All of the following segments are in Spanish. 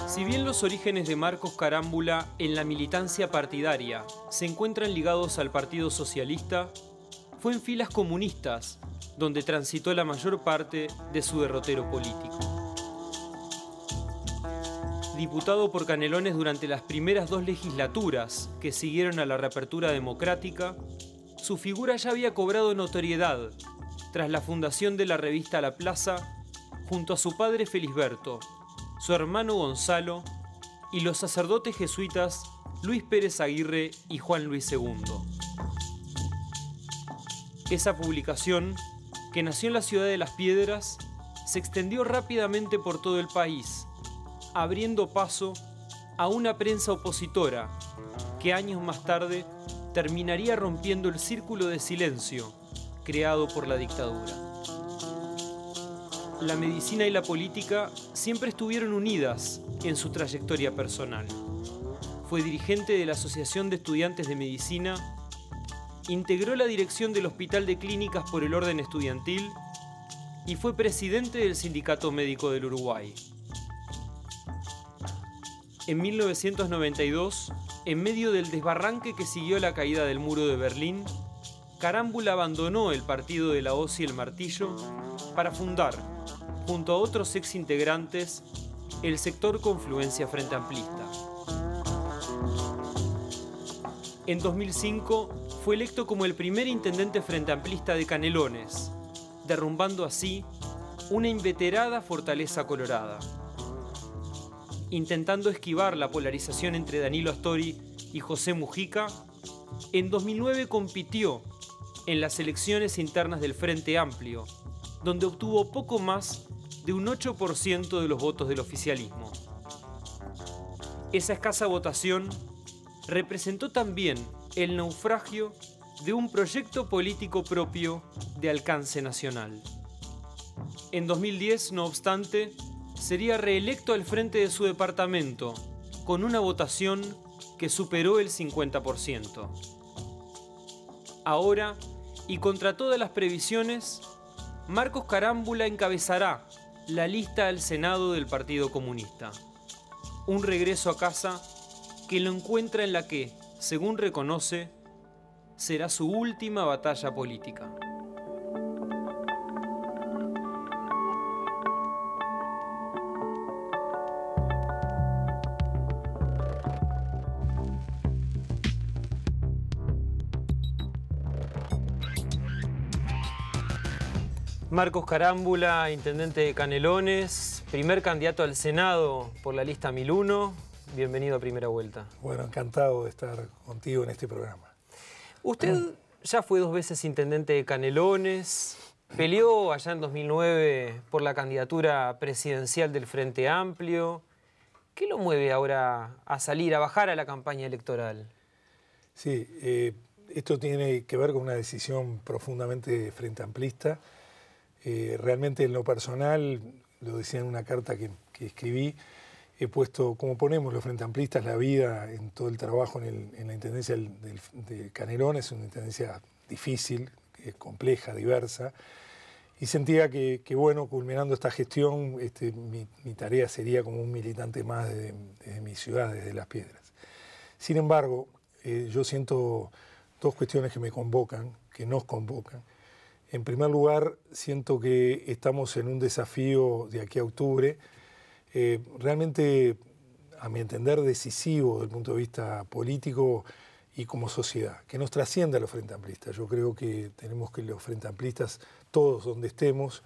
Si bien los orígenes de Marcos Carámbula en la militancia partidaria se encuentran ligados al Partido Socialista, fue en filas comunistas donde transitó la mayor parte de su derrotero político. Diputado por Canelones durante las primeras 2 legislaturas que siguieron a la reapertura democrática, su figura ya había cobrado notoriedad tras la fundación de la revista La Plaza junto a su padre Felisberto, su hermano Gonzalo y los sacerdotes jesuitas Luis Pérez Aguirre y Juan Luis II. Esa publicación, que nació en la ciudad de Las Piedras, se extendió rápidamente por todo el país, abriendo paso a una prensa opositora que años más tarde terminaría rompiendo el círculo de silencio creado por la dictadura. La medicina y la política siempre estuvieron unidas en su trayectoria personal. Fue dirigente de la Asociación de Estudiantes de Medicina, integró la dirección del Hospital de Clínicas por el Orden Estudiantil y fue presidente del Sindicato Médico del Uruguay. En 1992, en medio del desbarranque que siguió la caída del muro de Berlín, Carámbula abandonó el partido de la hoz y el martillo para fundar, junto a otros exintegrantes, el sector Confluencia Frente Amplista. En 2005 fue electo como el primer intendente Frente Amplista de Canelones, derrumbando así una inveterada fortaleza colorada. Intentando esquivar la polarización entre Danilo Astori y José Mujica, en 2009 compitió en las elecciones internas del Frente Amplio, donde obtuvo poco más de un 8% de los votos del oficialismo. Esa escasa votación representó también el naufragio de un proyecto político propio de alcance nacional. En 2010, no obstante, sería reelecto al frente de su departamento, con una votación que superó el 50%. Ahora, y contra todas las previsiones, Marcos Carámbula encabezará la lista al Senado del Partido Comunista. Un regreso a casa que lo encuentra en la que, según reconoce, será su última batalla política. Marcos Carámbula, intendente de Canelones, primer candidato al Senado por la lista 1001. Bienvenido a Primera Vuelta. Bueno, encantado de estar contigo en este programa. Usted ya fue 2 veces intendente de Canelones, peleó allá en 2009 por la candidatura presidencial del Frente Amplio. ¿Qué lo mueve ahora a salir, a bajar a la campaña electoral? Sí, esto tiene que ver con una decisión profundamente frente amplista. Realmente en lo personal, lo decía en una carta que escribí, he puesto, como ponemos los frente amplistas, la vida en todo el trabajo en la intendencia de Canelones, una intendencia difícil, compleja, diversa, y sentía que bueno, culminando esta gestión, mi tarea sería como un militante más desde mi ciudad, desde Las Piedras. Sin embargo, yo siento 2 cuestiones que me convocan, que nos convocan. En primer lugar, siento que estamos en un desafío de aquí a octubre, realmente, a mi entender, decisivo desde el punto de vista político y como sociedad, que nos trascienda a los frente amplistas. Yo creo que tenemos que los frente amplistas, todos donde estemos,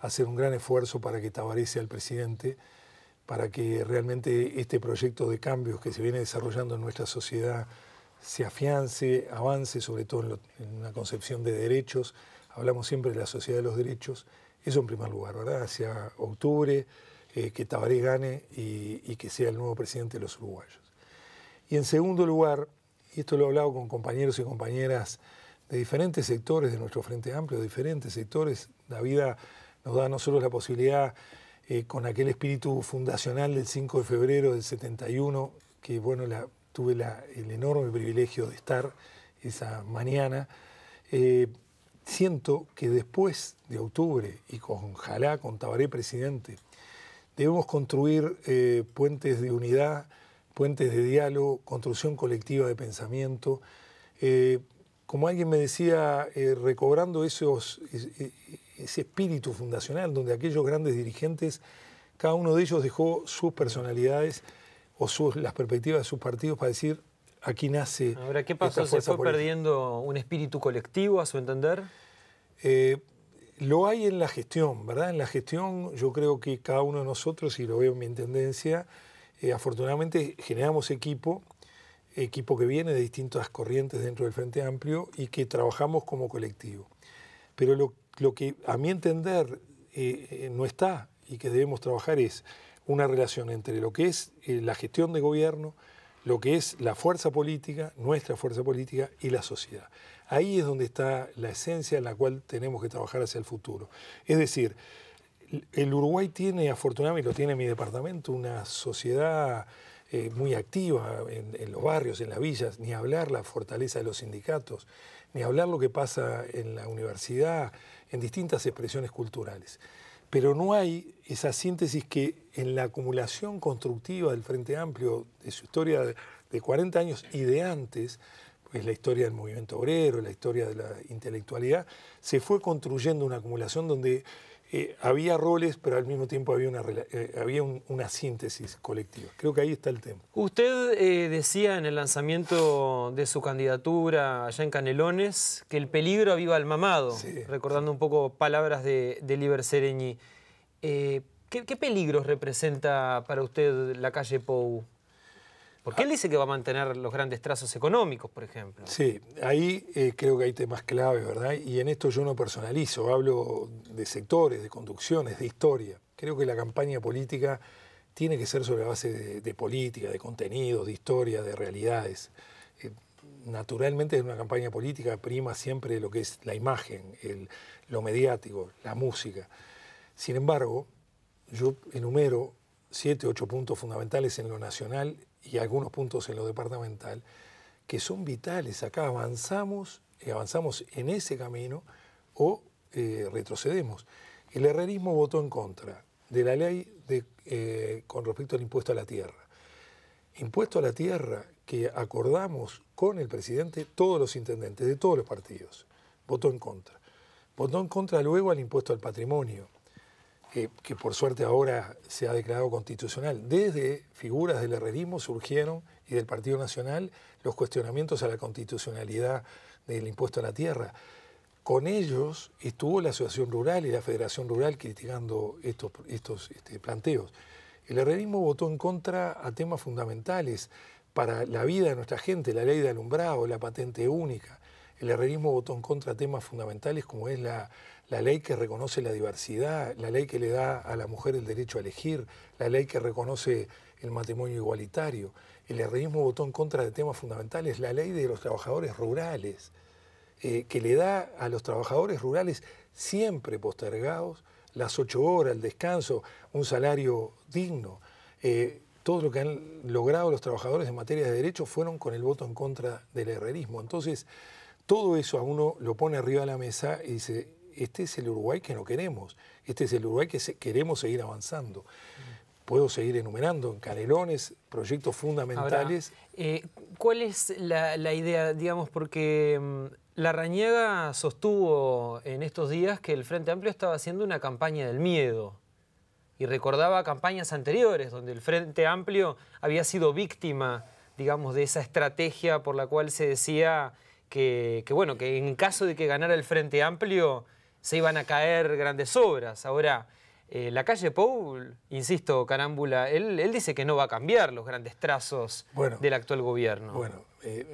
hacer un gran esfuerzo para que Tabaré sea el presidente, para que realmente este proyecto de cambios que se viene desarrollando en nuestra sociedad se afiance, avance, sobre todo en una concepción de derechos. Hablamos siempre de la sociedad de los derechos. Eso en primer lugar, ¿verdad? Hacia octubre, que Tabaré gane y que sea el nuevo presidente de los uruguayos. Y en segundo lugar, y esto lo he hablado con compañeros y compañeras de diferentes sectores de nuestro Frente Amplio, de diferentes sectores, la vida nos da a nosotros la posibilidad con aquel espíritu fundacional del 5 de febrero del 71, que bueno, tuve el enorme privilegio de estar esa mañana. Siento que después de octubre, y ojalá con Tabaré presidente, debemos construir puentes de unidad, puentes de diálogo, construcción colectiva de pensamiento. Como alguien me decía, recobrando ese espíritu fundacional, donde aquellos grandes dirigentes, cada uno de ellos dejó sus personalidades o las perspectivas de sus partidos para decir, aquí nace. Ahora, ¿qué pasó? ¿Se fue perdiendo un espíritu colectivo, a su entender? Lo hay en la gestión, ¿verdad? En la gestión yo creo que cada uno de nosotros, y lo veo en mi intendencia, afortunadamente generamos equipo que viene de distintas corrientes dentro del Frente Amplio y que trabajamos como colectivo. Pero lo que a mi entender no está y que debemos trabajar es una relación entre lo que es la gestión de gobierno, lo que es la fuerza política, nuestra fuerza política y la sociedad. Ahí es donde está la esencia en la cual tenemos que trabajar hacia el futuro. Es decir, el Uruguay tiene, afortunadamente, lo tiene en mi departamento, una sociedad muy activa en los barrios, en las villas, ni hablar la fortaleza de los sindicatos, ni hablar lo que pasa en la universidad, en distintas expresiones culturales. Pero no hay esa síntesis que en la acumulación constructiva del Frente Amplio, de su historia de 40 años y de antes, pues la historia del movimiento obrero, la historia de la intelectualidad, se fue construyendo una acumulación donde había roles, pero al mismo tiempo había una síntesis colectiva. Creo que ahí está el tema. Usted decía en el lanzamiento de su candidatura allá en Canelones que el peligro aviva al mamado, sí, recordando un poco palabras de Liber Seregni. ¿Qué peligros representa para usted la calle Pou? Porque él dice que va a mantener los grandes trazos económicos, por ejemplo. Sí, ahí creo que hay temas clave, ¿verdad? Y en esto yo no personalizo, hablo de sectores, de conducciones, de historia. Creo que la campaña política tiene que ser sobre la base de política, de contenidos, de historia, de realidades. Naturalmente en una campaña política prima siempre lo que es la imagen, lo mediático, la música. Sin embargo, yo enumero 7, 8 puntos fundamentales en lo nacional y algunos puntos en lo departamental, que son vitales. Acá avanzamos en ese camino o retrocedemos. El herrerismo votó en contra de la ley con respecto al impuesto a la tierra. Impuesto a la tierra que acordamos con el presidente, todos los intendentes de todos los partidos. Votó en contra. Votó en contra luego al impuesto al patrimonio, que por suerte ahora se ha declarado constitucional. Desde figuras del herrerismo surgieron, y del Partido Nacional, los cuestionamientos a la constitucionalidad del impuesto a la tierra. Con ellos estuvo la Asociación Rural y la Federación Rural criticando estos planteos. El herrerismo votó en contra a temas fundamentales para la vida de nuestra gente, la ley de alumbrado, la patente única. El herrerismo votó en contra a temas fundamentales como es la ley que reconoce la diversidad, la ley que le da a la mujer el derecho a elegir, la ley que reconoce el matrimonio igualitario. El herrerismo votó en contra de temas fundamentales, la ley de los trabajadores rurales, que le da a los trabajadores rurales siempre postergados las 8 horas, el descanso, un salario digno. Todo lo que han logrado los trabajadores en materia de derechos fueron con el voto en contra del herrerismo. Entonces, todo eso a uno lo pone arriba de la mesa y dice, este es el Uruguay que no queremos, este es el Uruguay que queremos seguir avanzando. Puedo seguir enumerando en Canelones proyectos fundamentales. Ahora, ¿cuál es la idea, digamos, porque Larrañaga sostuvo en estos días que el Frente Amplio estaba haciendo una campaña del miedo y recordaba campañas anteriores donde el Frente Amplio había sido víctima, digamos, de esa estrategia por la cual se decía que en caso de que ganara el Frente Amplio se iban a caer grandes obras. Ahora, la calle Pou, insisto, Carámbula, él dice que no va a cambiar los grandes trazos del actual gobierno. Bueno,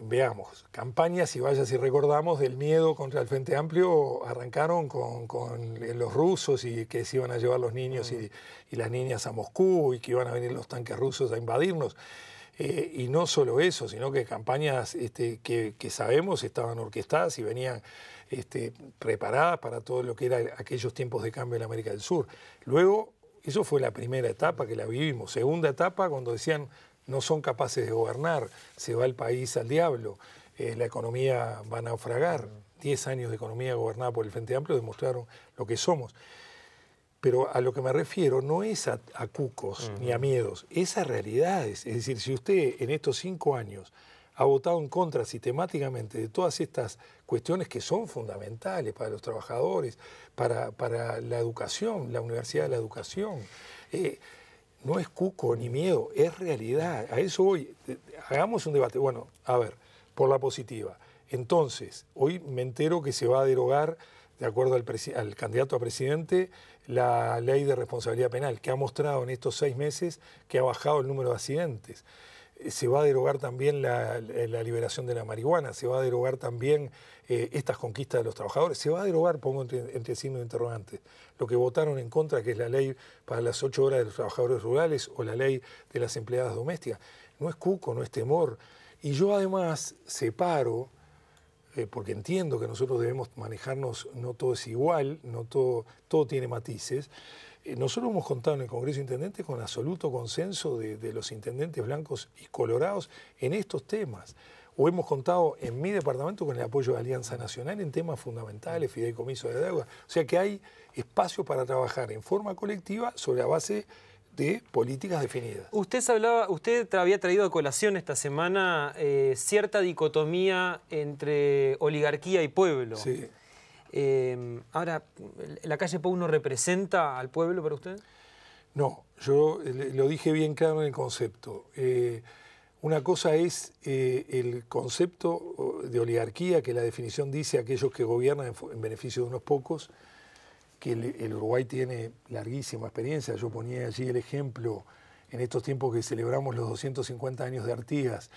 veamos, campañas, y vaya si recordamos, del miedo contra el Frente Amplio arrancaron con los rusos y que se iban a llevar los niños y las niñas a Moscú y que iban a venir los tanques rusos a invadirnos. Y no solo eso, sino que campañas que sabemos estaban orquestadas y venían preparadas para todo lo que era aquellos tiempos de cambio en América del Sur. Luego Eso fue la primera etapa que la vivimos. Segunda etapa, cuando decían no son capaces de gobernar, se va el país al diablo, la economía va a naufragar. 10 años de economía gobernada por el Frente Amplio demostraron lo que somos. Pero a lo que me refiero no es a cucos ni a miedos, es a realidades. Es decir, si usted en estos 5 años ha votado en contra sistemáticamente de todas estas cuestiones que son fundamentales para los trabajadores, para la educación, la Universidad de la Educación, no es cuco ni miedo, es realidad. A eso hoy, hagamos un debate. Bueno, a ver, por la positiva. Entonces, hoy me entero que se va a derogar, de acuerdo al candidato a presidente, la ley de responsabilidad penal, que ha mostrado en estos 6 meses que ha bajado el número de accidentes. Se va a derogar también la liberación de la marihuana, se va a derogar también estas conquistas de los trabajadores, se va a derogar, pongo entre signos de interrogantes, lo que votaron en contra, que es la ley para las 8 horas de los trabajadores rurales o la ley de las empleadas domésticas. No es cuco, no es temor. Y yo además separo, porque entiendo que nosotros debemos manejarnos, no todo es igual, no todo tiene matices. Nosotros hemos contado en el Congreso de Intendentes con absoluto consenso de los intendentes blancos y colorados en estos temas. O hemos contado en mi departamento con el apoyo de Alianza Nacional en temas fundamentales, fideicomiso de deuda. O sea que hay espacio para trabajar en forma colectiva sobre la base de políticas definidas. Usted había traído a colación esta semana cierta dicotomía entre oligarquía y pueblo. Sí. Ahora, ¿la calle Pou no representa al pueblo para usted? No, yo lo dije bien claro en el concepto. Una cosa es el concepto de oligarquía, que la definición dice aquellos que gobiernan en beneficio de unos pocos, que el Uruguay tiene larguísima experiencia. Yo ponía allí el ejemplo en estos tiempos que celebramos los 250 años de Artigas.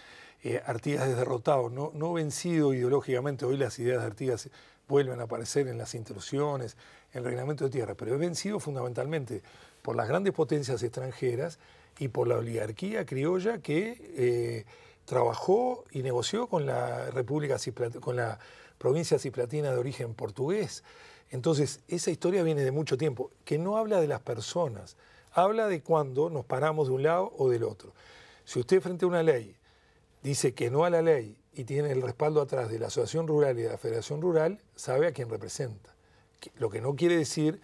Artigas es derrotado, no vencido ideológicamente. Hoy las ideas de Artigas vuelven a aparecer en las intrusiones, en el reglamento de tierra, pero es vencido fundamentalmente por las grandes potencias extranjeras y por la oligarquía criolla que trabajó y negoció con la con la provincia cisplatina de origen portugués. Entonces, esa historia viene de mucho tiempo, que no habla de las personas, habla de cuando nos paramos de un lado o del otro. Si usted frente a una ley dice que no a la ley y tiene el respaldo atrás de la Asociación Rural y de la Federación Rural, sabe a quién representa. Lo que no quiere decir,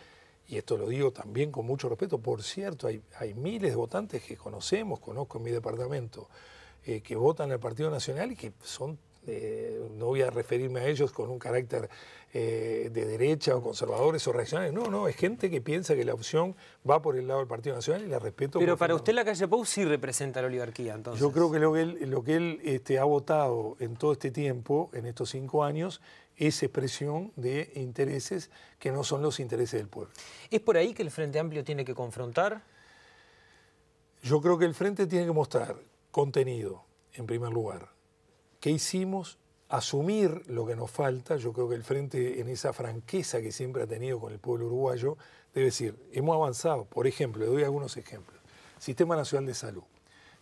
y esto lo digo también con mucho respeto, por cierto, hay miles de votantes que conozco en mi departamento, que votan al Partido Nacional y que son, no voy a referirme a ellos con un carácter de derecha o conservadores o reaccionarios, no, es gente que piensa que la opción va por el lado del Partido Nacional y la respeto. Pero para usted la calle Pou sí representa la oligarquía, entonces. Yo creo que lo que él ha votado en todo este tiempo, en estos 5 años, es expresión de intereses que no son los intereses del pueblo. ¿Es por ahí que el Frente Amplio tiene que confrontar? Yo creo que el Frente tiene que mostrar contenido, en primer lugar. ¿Qué hicimos? Asumir lo que nos falta. Yo creo que el Frente, en esa franqueza que siempre ha tenido con el pueblo uruguayo, debe decir, hemos avanzado. Por ejemplo, le doy algunos ejemplos. Sistema Nacional de Salud.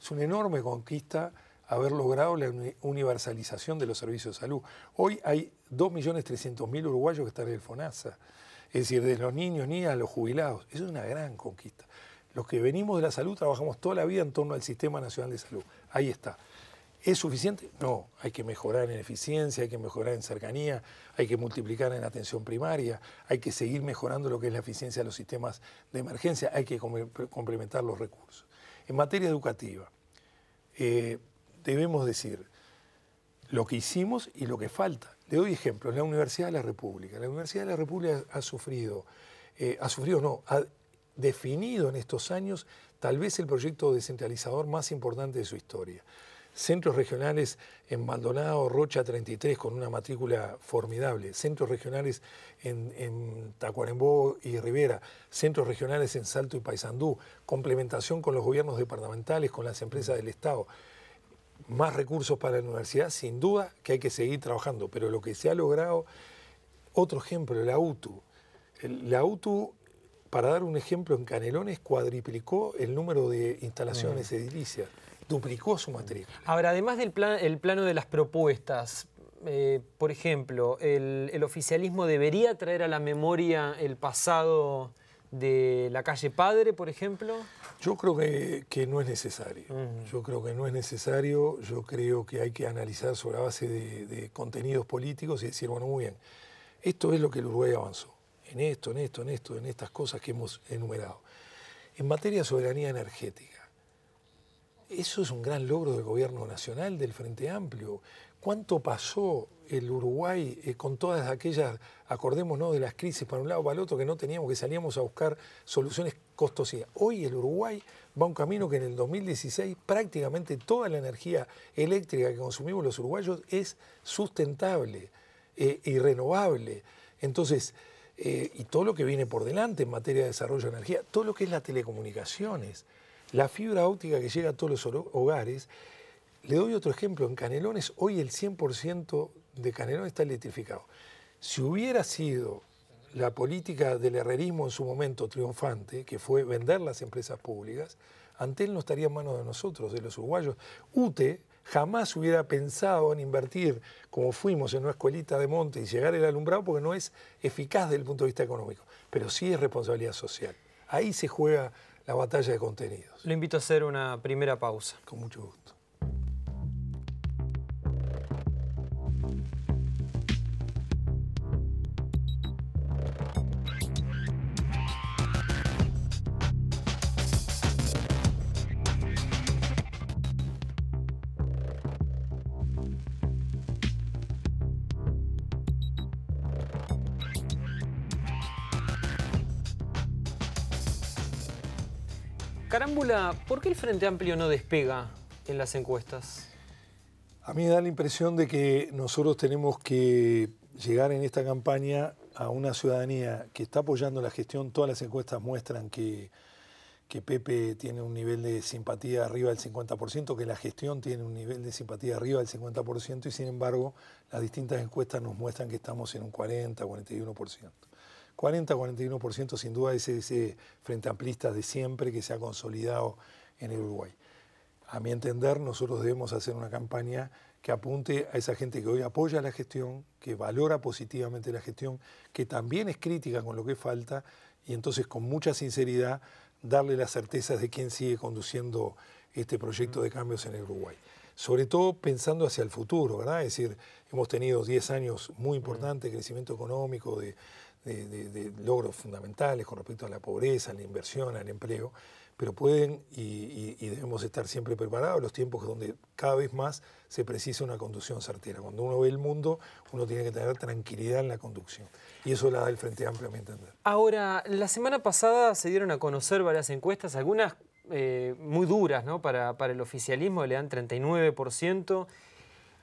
Es una enorme conquista haber logrado la universalización de los servicios de salud. Hoy hay 2.300.000 uruguayos que están en el FONASA. Es decir, de los niños, niñas a los jubilados. Eso es una gran conquista. Los que venimos de la salud trabajamos toda la vida en torno al Sistema Nacional de Salud. Ahí está. ¿Es suficiente? No, hay que mejorar en eficiencia, hay que mejorar en cercanía, hay que multiplicar en atención primaria, hay que seguir mejorando lo que es la eficiencia de los sistemas de emergencia, hay que complementar los recursos. En materia educativa, debemos decir lo que hicimos y lo que falta. Le doy ejemplos, la Universidad de la República. La Universidad de la República ha definido en estos años tal vez el proyecto descentralizador más importante de su historia. Centros regionales en Maldonado, Rocha 33, con una matrícula formidable. Centros regionales en Tacuarembó y Rivera. Centros regionales en Salto y Paysandú. Complementación con los gobiernos departamentales, con las empresas del Estado. Más recursos para la universidad, sin duda que hay que seguir trabajando. Pero lo que se ha logrado, otro ejemplo, la UTU. La UTU, para dar un ejemplo, en Canelones cuadriplicó el número de instalaciones edilicias. Duplicó su matrícula. Ahora, además del plano de las propuestas, por ejemplo, ¿el oficialismo debería traer a la memoria el pasado de la calle Padre, por ejemplo? Yo creo que no es necesario. Yo creo que no es necesario. Yo creo que hay que analizar sobre la base de contenidos políticos y decir, bueno, muy bien, esto es lo que el Uruguay avanzó. En esto, en estas cosas que hemos enumerado. En materia de soberanía energética, eso es un gran logro del gobierno nacional, del Frente Amplio. ¿Cuánto pasó el Uruguay con todas aquellas, acordémonos de las crisis para un lado para el otro, que no teníamos, que salíamos a buscar soluciones costosas? Hoy el Uruguay va a un camino que en el 2016 prácticamente toda la energía eléctrica que consumimos los uruguayos es sustentable y renovable. Entonces, y todo lo que viene por delante en materia de desarrollo de energía, todo lo que es las telecomunicaciones, la fibra óptica que llega a todos los hogares. Le doy otro ejemplo, en Canelones hoy el 100% de Canelones está electrificado. Si hubiera sido la política del herrerismo en su momento triunfante, que fue vender las empresas públicas, Antel no estaría en manos de nosotros, de los uruguayos. UTE jamás hubiera pensado en invertir, como fuimos en una escuelita de monte, y llegar el alumbrado, porque no es eficaz desde el punto de vista económico, pero sí es responsabilidad social. Ahí se juega la batalla de contenidos. Lo invito a hacer una primera pausa. Con mucho gusto. Carámbula, ¿por qué el Frente Amplio no despega en las encuestas? A mí me da la impresión de que nosotros tenemos que llegar en esta campaña a una ciudadanía que está apoyando la gestión. Todas las encuestas muestran que Pepe tiene un nivel de simpatía arriba del 50%, que la gestión tiene un nivel de simpatía arriba del 50%, y sin embargo las distintas encuestas nos muestran que estamos en un 40, 41%. 40-41% sin duda es ese Frente Amplista de siempre que se ha consolidado en el Uruguay. A mi entender, nosotros debemos hacer una campaña que apunte a esa gente que hoy apoya la gestión, que valora positivamente la gestión, que también es crítica con lo que falta, y entonces con mucha sinceridad darle las certezas de quién sigue conduciendo este proyecto de cambios en el Uruguay. Sobre todo pensando hacia el futuro, ¿verdad? Es decir, hemos tenido 10 años muy importantes de crecimiento económico, de logros fundamentales con respecto a la pobreza, a la inversión, al empleo, pero pueden y debemos estar siempre preparados los tiempos donde cada vez más se precisa una conducción certera. Cuando uno ve el mundo, uno tiene que tener tranquilidad en la conducción. Y eso la da el Frente Amplio, a mi entender. Ahora, la semana pasada se dieron a conocer varias encuestas, algunas muy duras, ¿no? Para el oficialismo, le dan 39%.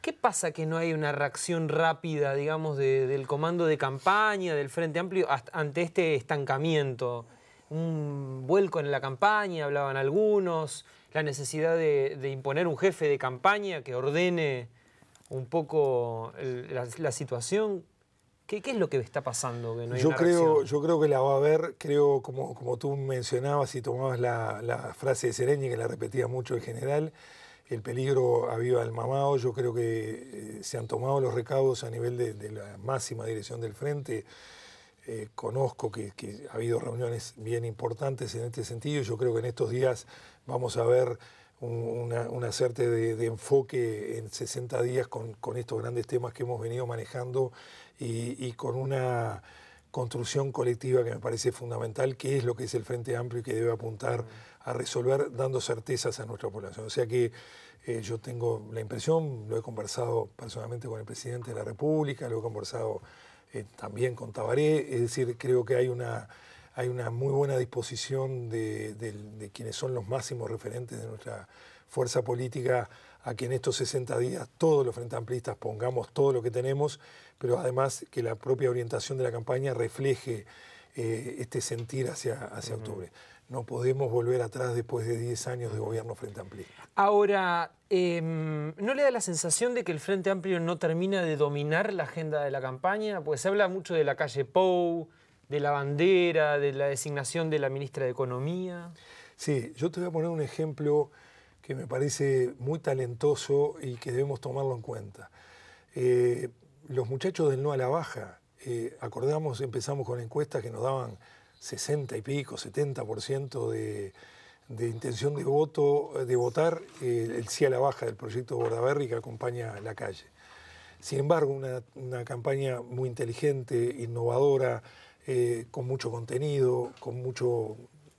¿Qué pasa que no hay una reacción rápida, digamos, del comando de campaña, del Frente Amplio, ante este estancamiento? Un vuelco en la campaña, hablaban algunos, la necesidad de imponer un jefe de campaña que ordene un poco la situación. ¿Qué es lo que está pasando? Que no hay una reacción? Yo creo que la va a haber, creo, como tú mencionabas y tomabas la frase de Sereñi, que la repetía mucho el general, el peligro aviva el mamado. Yo creo que se han tomado los recaudos a nivel de la máxima dirección del Frente. Conozco que ha habido reuniones bien importantes en este sentido. Yo creo que en estos días vamos a ver una suerte de enfoque en 60 días con estos grandes temas que hemos venido manejando y con una construcción colectiva que me parece fundamental, que es lo que es el Frente Amplio y que debe apuntar a resolver dando certezas a nuestra población. O sea que yo tengo la impresión, lo he conversado personalmente con el presidente de la República, lo he conversado también con Tabaré, es decir, creo que hay una muy buena disposición de quienes son los máximos referentes de nuestra fuerza política a que en estos 60 días todos los frente amplistas pongamos todo lo que tenemos, pero además que la propia orientación de la campaña refleje este sentir hacia octubre. No podemos volver atrás después de 10 años de gobierno Frente Amplista. Ahora, ¿no le da la sensación de que el Frente Amplio no termina de dominar la agenda de la campaña? Pues se habla mucho de la calle Pou, de la bandera, de la designación de la ministra de Economía. Sí, yo te voy a poner un ejemplo que me parece muy talentoso y que debemos tomarlo en cuenta. Los muchachos del No a la Baja, empezamos con encuestas que nos daban 60 y pico, 70% de intención de votar el sí a la baja del proyecto Bordaberry que acompaña la calle. Sin embargo, una campaña muy inteligente, innovadora, con mucho contenido, con mucho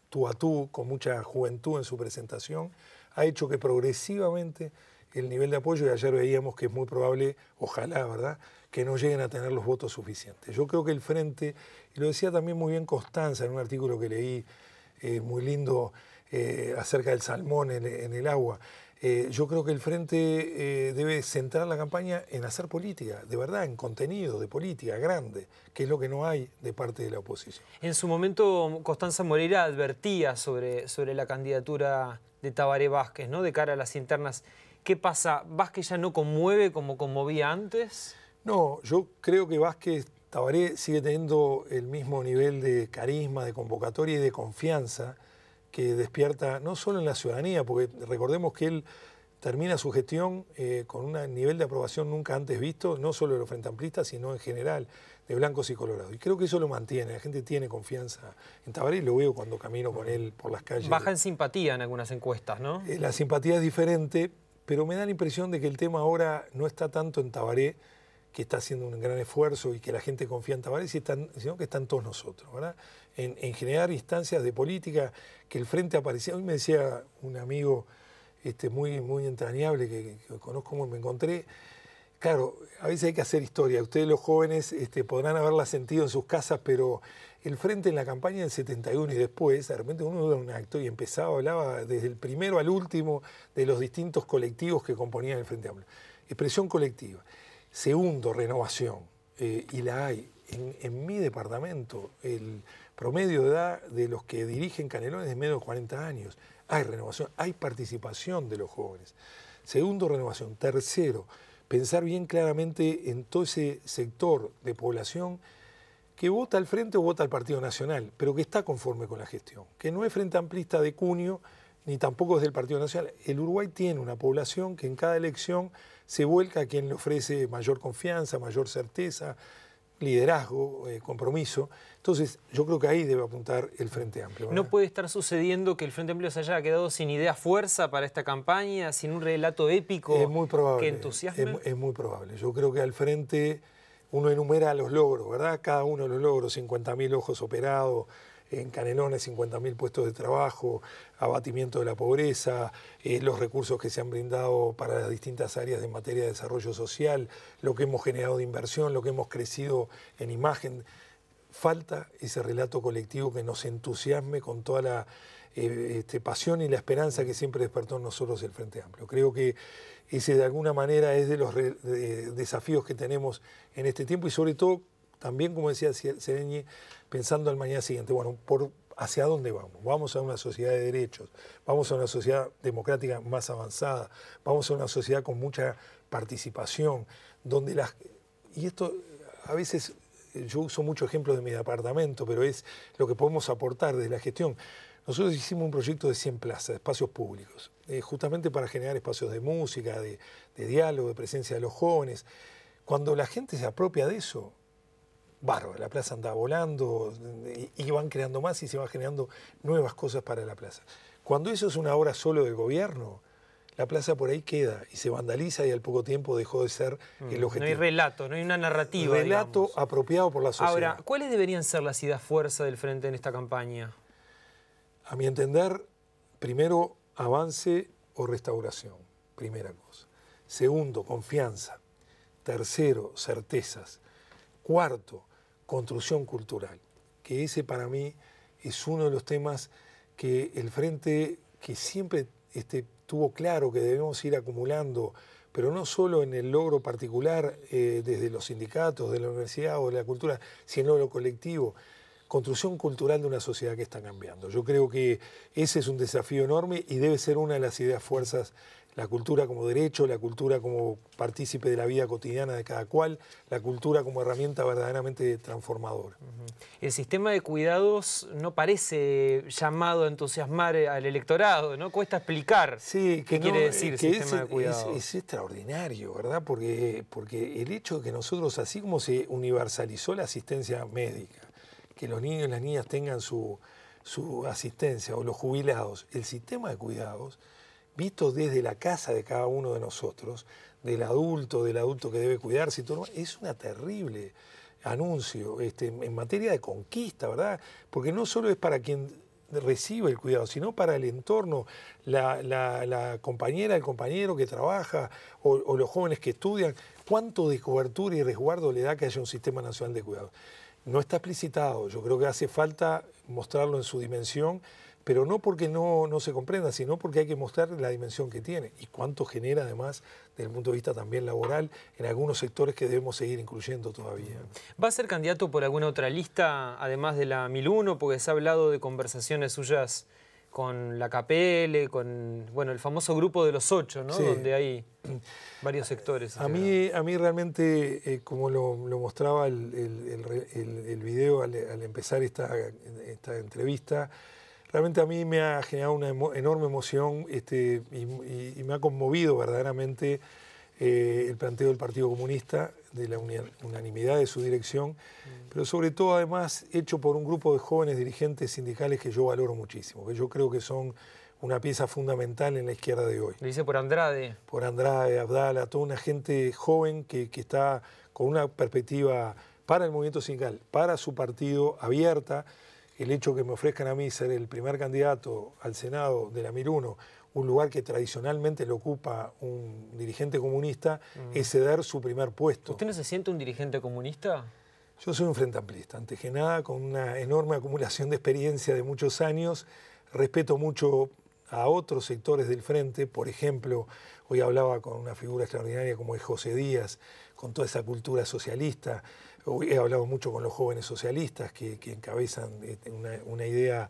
tú a tú, con mucha juventud en su presentación, ha hecho que progresivamente el nivel de apoyo, y ayer veíamos que es muy probable, ojalá, ¿verdad?, que no lleguen a tener los votos suficientes. Yo creo que el Frente, y lo decía también muy bien Constanza en un artículo que leí muy lindo acerca del salmón en el agua, yo creo que el Frente debe centrar la campaña en hacer política, de verdad, en contenido de política grande, que es lo que no hay de parte de la oposición. En su momento, Constanza Moreira advertía sobre la candidatura de Tabaré Vázquez, ¿no?, de cara a las internas. ¿Qué pasa? ¿Vázquez ya no conmueve como conmovía antes? No, yo creo que Tabaré sigue teniendo el mismo nivel de carisma, de convocatoria y de confianza que despierta no solo en la ciudadanía, porque recordemos que él termina su gestión con un nivel de aprobación nunca antes visto, no solo de los frente amplistas, sino en general, de blancos y colorados. Y creo que eso lo mantiene, la gente tiene confianza en Tabaré, lo veo cuando camino con él por las calles. Baja en simpatía en algunas encuestas, ¿no? La simpatía es diferente, pero me da la impresión de que el tema ahora no está tanto en Tabaré, que está haciendo un gran esfuerzo y que la gente confía en Tabaré, sino que están todos nosotros, ¿verdad? En generar instancias de política, que el Frente aparecía. Hoy me decía un amigo muy, muy entrañable que conozco, como me encontré, claro, a veces hay que hacer historia. Ustedes los jóvenes podrán haberla sentido en sus casas, pero el Frente en la campaña del 71 y después, de repente uno iba a un acto y hablaba desde el primero al último de los distintos colectivos que componían el Frente Amplio. Expresión colectiva. Segundo, renovación, y la hay. En mi departamento, el promedio de edad de los que dirigen Canelones es de menos de 40 años. Hay renovación, hay participación de los jóvenes. Segundo, renovación. Tercero, pensar bien claramente en todo ese sector de población que vota al Frente o vota al Partido Nacional, pero que está conforme con la gestión, que no es frente amplista de cuño, ni tampoco es del Partido Nacional. El Uruguay tiene una población que en cada elección se vuelca a quien le ofrece mayor confianza, mayor certeza, liderazgo, compromiso. Entonces, yo creo que ahí debe apuntar el Frente Amplio, ¿verdad? ¿No puede estar sucediendo que el Frente Amplio se haya quedado sin idea fuerza para esta campaña, sin un relato épico que entusiasme? Es muy probable. Yo creo que al Frente uno enumera los logros, ¿verdad? Cada uno de los logros, 50.000 ojos operados, en Canelones 50.000 puestos de trabajo, abatimiento de la pobreza, los recursos que se han brindado para las distintas áreas en materia de desarrollo social, lo que hemos generado de inversión, lo que hemos crecido en imagen. Falta ese relato colectivo que nos entusiasme con toda la pasión y la esperanza que siempre despertó en nosotros el Frente Amplio. Creo que ese de alguna manera es de los desafíos que tenemos en este tiempo y sobre todo también, como decía Sereñi, pensando al mañana siguiente, bueno, ¿hacia dónde vamos? Vamos a una sociedad de derechos, vamos a una sociedad democrática más avanzada, vamos a una sociedad con mucha participación, donde y esto a veces yo uso muchos ejemplos de mi departamento, pero es lo que podemos aportar desde la gestión. Nosotros hicimos un proyecto de 100 plazas, de espacios públicos, justamente para generar espacios de música, de diálogo, de presencia de los jóvenes. Cuando la gente se apropia de eso, bárbaro, la plaza anda volando y van creando más y se van generando nuevas cosas para la plaza. Cuando eso es una obra solo del gobierno, la plaza por ahí queda y se vandaliza y al poco tiempo dejó de ser el objetivo. No hay relato, no hay una narrativa. Relato, digamos, apropiado por la sociedad. Ahora, ¿cuáles deberían ser las ideas fuerza del Frente en esta campaña? A mi entender, primero, avance o restauración, primera cosa. Segundo, confianza. Tercero, certezas. Cuarto, construcción cultural, que ese para mí es uno de los temas que el Frente, que siempre tuvo claro que debemos ir acumulando, pero no solo en el logro particular desde los sindicatos, de la universidad o de la cultura, sino en lo colectivo. Construcción cultural de una sociedad que está cambiando. Yo creo que ese es un desafío enorme y debe ser una de las ideas fuerzas, la cultura como derecho, la cultura como partícipe de la vida cotidiana de cada cual, la cultura como herramienta verdaderamente transformadora. El sistema de cuidados no parece llamado a entusiasmar al electorado, ¿no? Cuesta explicar qué quiere decir el sistema de cuidados. Es extraordinario, ¿verdad? Porque el hecho de que nosotros, así como se universalizó la asistencia médica, que los niños y las niñas tengan su asistencia, o los jubilados. El sistema de cuidados, visto desde la casa de cada uno de nosotros, del adulto que debe cuidarse y todo, es una terrible anuncio en materia de conquista, ¿verdad? Porque no solo es para quien recibe el cuidado, sino para el entorno, la compañera, el compañero que trabaja o los jóvenes que estudian. ¿Cuánto de cobertura y resguardo le da que haya un sistema nacional de cuidado? No está explicitado, yo creo que hace falta mostrarlo en su dimensión, pero no porque no se comprenda, sino porque hay que mostrar la dimensión que tiene y cuánto genera además desde el punto de vista también laboral en algunos sectores que debemos seguir incluyendo todavía. ¿Va a ser candidato por alguna otra lista, además de la 1001? Porque se ha hablado de conversaciones suyas con la KPL, con el famoso grupo de los 8, ¿no? Sí. Donde hay varios sectores. A mí realmente, como lo mostraba el video al empezar esta entrevista, realmente a mí me ha generado una enorme emoción y me ha conmovido verdaderamente el planteo del Partido Comunista, de la unanimidad de su dirección, pero sobre todo además hecho por un grupo de jóvenes dirigentes sindicales que yo valoro muchísimo, que yo creo que son una pieza fundamental en la izquierda de hoy. Lo dice por Andrade. Por Andrade, Abdala, toda una gente joven que está con una perspectiva para el movimiento sindical, para su partido abierta. El hecho que me ofrezcan a mí ser el primer candidato al Senado de la 1001, un lugar que tradicionalmente lo ocupa un dirigente comunista, es ceder su primer puesto. ¿Usted no se siente un dirigente comunista? Yo soy un frente amplista, antes que nada, con una enorme acumulación de experiencia de muchos años. Respeto mucho a otros sectores del frente, por ejemplo, hoy hablaba con una figura extraordinaria como es José Díaz, con toda esa cultura socialista. Hoy he hablado mucho con los jóvenes socialistas que encabezan una idea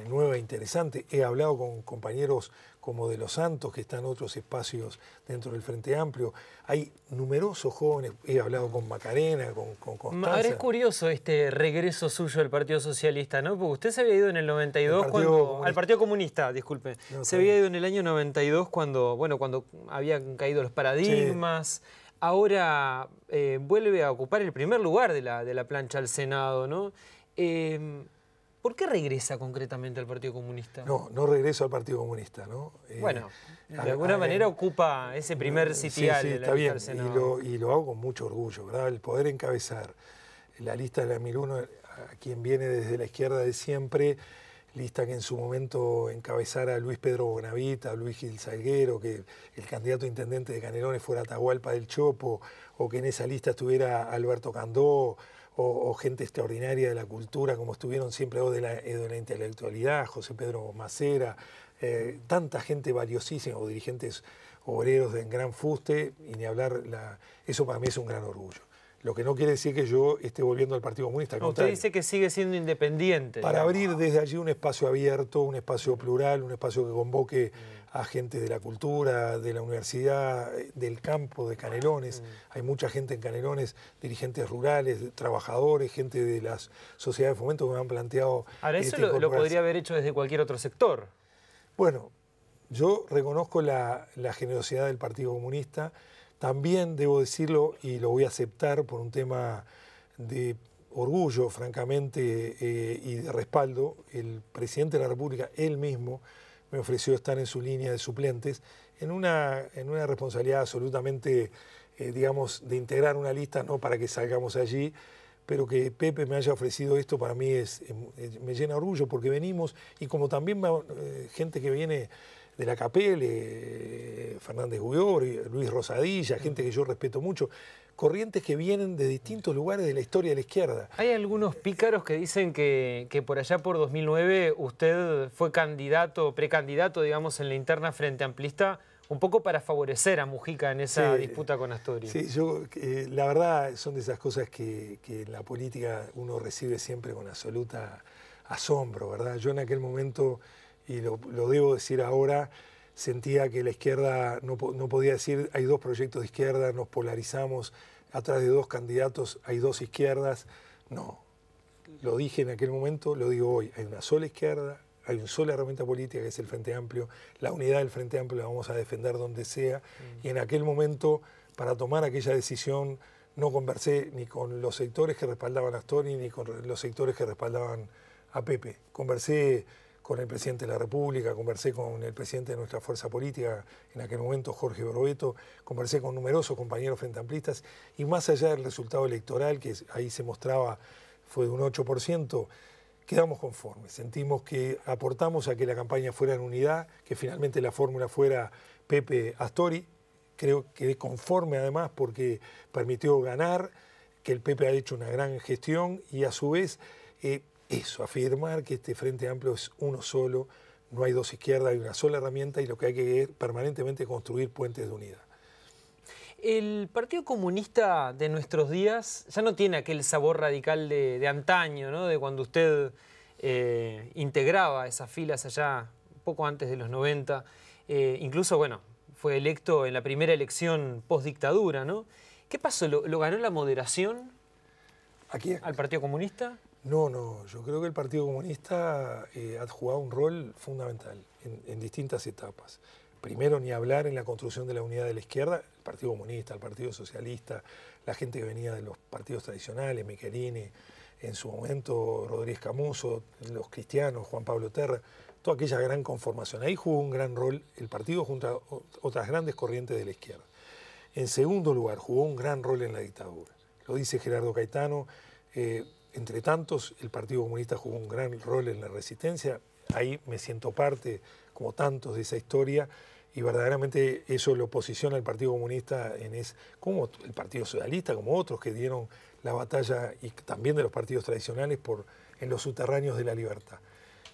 nueva e interesante. He hablado con compañeros como de Los Santos, que están en otros espacios dentro del Frente Amplio. Hay numerosos jóvenes, he hablado con Macarena, con Constanza. Ahora es curioso este regreso suyo al Partido Socialista, ¿no? Porque usted se había ido en el 92 al Partido Comunista, disculpe. No, se había ido en el año 92 cuando habían caído los paradigmas. Sí. Ahora vuelve a ocupar el primer lugar de la plancha al Senado, ¿no? ¿Por qué regresa concretamente al Partido Comunista? No regreso al Partido Comunista, ¿no? De alguna manera ocupa ese primer sitial de la lista del Senado. Y lo hago con mucho orgullo, ¿verdad? El poder encabezar la lista de la 1001, a quien viene desde la izquierda de siempre, lista que en su momento encabezara a Luis Pedro Bonavita, a Luis Gil Salguero, que el candidato a intendente de Canelones fuera Atahualpa del Chopo, o que en esa lista estuviera Alberto Candó, o gente extraordinaria de la cultura, como estuvieron siempre de la intelectualidad, José Pedro Macera, tanta gente valiosísima, o dirigentes obreros de gran fuste, y ni hablar, eso para mí es un gran orgullo. Lo que no quiere decir que yo esté volviendo al Partido Comunista. Usted dice que sigue siendo independiente. Para abrir desde allí un espacio abierto, un espacio plural, un espacio que convoque a gente de la cultura, de la universidad, del campo, de Canelones. Hay mucha gente en Canelones, dirigentes rurales, trabajadores, gente de las sociedades de fomento que me han planteado... Ahora, eso lo podría haber hecho desde cualquier otro sector. Bueno, yo reconozco la generosidad del Partido Comunista. También debo decirlo, y lo voy a aceptar por un tema de orgullo, francamente, y de respaldo, el presidente de la República, él mismo, me ofreció estar en su línea de suplentes en una responsabilidad absolutamente, digamos, de integrar una lista, no para que salgamos allí, pero que Pepe me haya ofrecido esto para mí me llena de orgullo, porque venimos, y como también gente que viene de la KPL, Fernández Guyori, Luis Rosadilla, gente que yo respeto mucho, corrientes que vienen de distintos lugares de la historia de la izquierda. Hay algunos pícaros que dicen que por allá por 2009 usted fue precandidato, digamos, en la interna Frente Amplista, un poco para favorecer a Mujica en esa disputa con Astori. Sí, la verdad son de esas cosas que en la política uno recibe siempre con absoluta asombro, ¿verdad? Yo en aquel momento, y lo debo decir ahora, sentía que la izquierda no podía decir hay dos proyectos de izquierda, nos polarizamos, atrás de dos candidatos hay dos izquierdas. No, lo dije en aquel momento, lo digo hoy, hay una sola izquierda, hay una sola herramienta política que es el Frente Amplio, la unidad del Frente Amplio la vamos a defender donde sea, y en aquel momento, para tomar aquella decisión, no conversé ni con los sectores que respaldaban a Astori ni con los sectores que respaldaban a Pepe. Conversé con el presidente de la República, conversé con el presidente de nuestra fuerza política, en aquel momento Jorge Berrueto, conversé con numerosos compañeros frente amplistas y más allá del resultado electoral, que ahí se mostraba fue de un 8%, quedamos conformes. Sentimos que aportamos a que la campaña fuera en unidad, que finalmente la fórmula fuera Pepe Astori. Creo que conforme además porque permitió ganar, que el Pepe ha hecho una gran gestión y a su vez eso, afirmar que este Frente Amplio es uno solo, no hay dos izquierdas, hay una sola herramienta y lo que hay que es permanentemente construir puentes de unidad. El Partido Comunista de nuestros días ya no tiene aquel sabor radical de antaño, ¿no? De cuando usted integraba esas filas allá poco antes de los 90. Incluso, bueno, fue electo en la primera elección post-dictadura, ¿no? ¿Qué pasó? ¿Lo ganó la moderación al Partido Comunista? No, yo creo que el Partido Comunista ha jugado un rol fundamental en distintas etapas. Primero, ni hablar en la construcción de la unidad de la izquierda, el Partido Comunista, el Partido Socialista, la gente que venía de los partidos tradicionales, Michelini, en su momento Rodríguez Camuso, los cristianos, Juan Pablo Terra, toda aquella gran conformación. Ahí jugó un gran rol el partido junto a otras grandes corrientes de la izquierda. En segundo lugar, jugó un gran rol en la dictadura. Lo dice Gerardo Caetano. Entre tantos, el Partido Comunista jugó un gran rol en la resistencia. Ahí me siento parte, como tantos, de esa historia y verdaderamente eso lo posiciona al Partido Comunista como el Partido Socialista, como otros que dieron la batalla y también de los partidos tradicionales en los subterráneos de la libertad.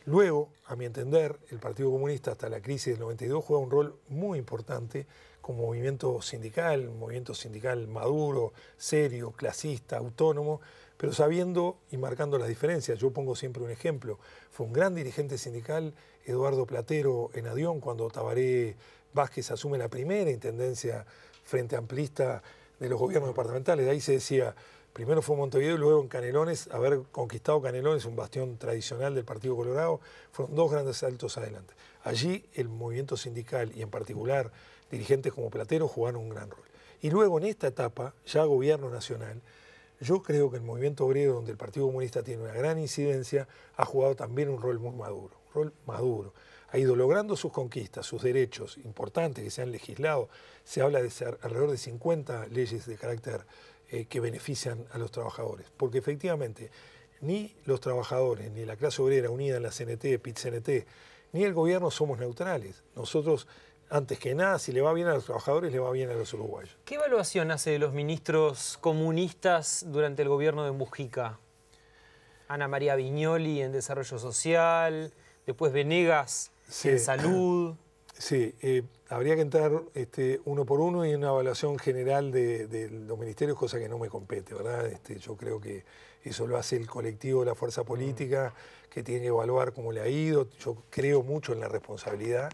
Luego, a mi entender, el Partido Comunista hasta la crisis del 92 juega un rol muy importante como movimiento sindical maduro, serio, clasista, autónomo, pero sabiendo y marcando las diferencias. Yo pongo siempre un ejemplo. Fue un gran dirigente sindical, Eduardo Platero, en Adión, cuando Tabaré Vázquez asume la primera intendencia frente amplista de los gobiernos departamentales. De ahí se decía, primero fue Montevideo y luego en Canelones, haber conquistado Canelones, un bastión tradicional del Partido Colorado, fueron dos grandes saltos adelante. Allí el movimiento sindical y en particular dirigentes como Platero jugaron un gran rol. Y luego en esta etapa, ya gobierno nacional, yo creo que el movimiento obrero, donde el Partido Comunista tiene una gran incidencia, ha jugado también un rol muy maduro. Ha ido logrando sus conquistas, sus derechos importantes que se han legislado. Se habla de alrededor de 50 leyes de carácter que benefician a los trabajadores. Porque efectivamente, ni los trabajadores, ni la clase obrera unida en la CNT, PIT-CNT, ni el gobierno somos neutrales. Nosotros, antes que nada, si le va bien a los trabajadores, le va bien a los uruguayos. ¿Qué evaluación hace de los ministros comunistas durante el gobierno de Mujica? Ana María Viñoli en Desarrollo Social, después Venegas en Salud. Sí, habría que entrar uno por uno y una evaluación general de los ministerios, cosa que no me compete, ¿verdad? Yo creo que eso lo hace el colectivo de la fuerza política, que tiene que evaluar cómo le ha ido. Yo creo mucho en la responsabilidad.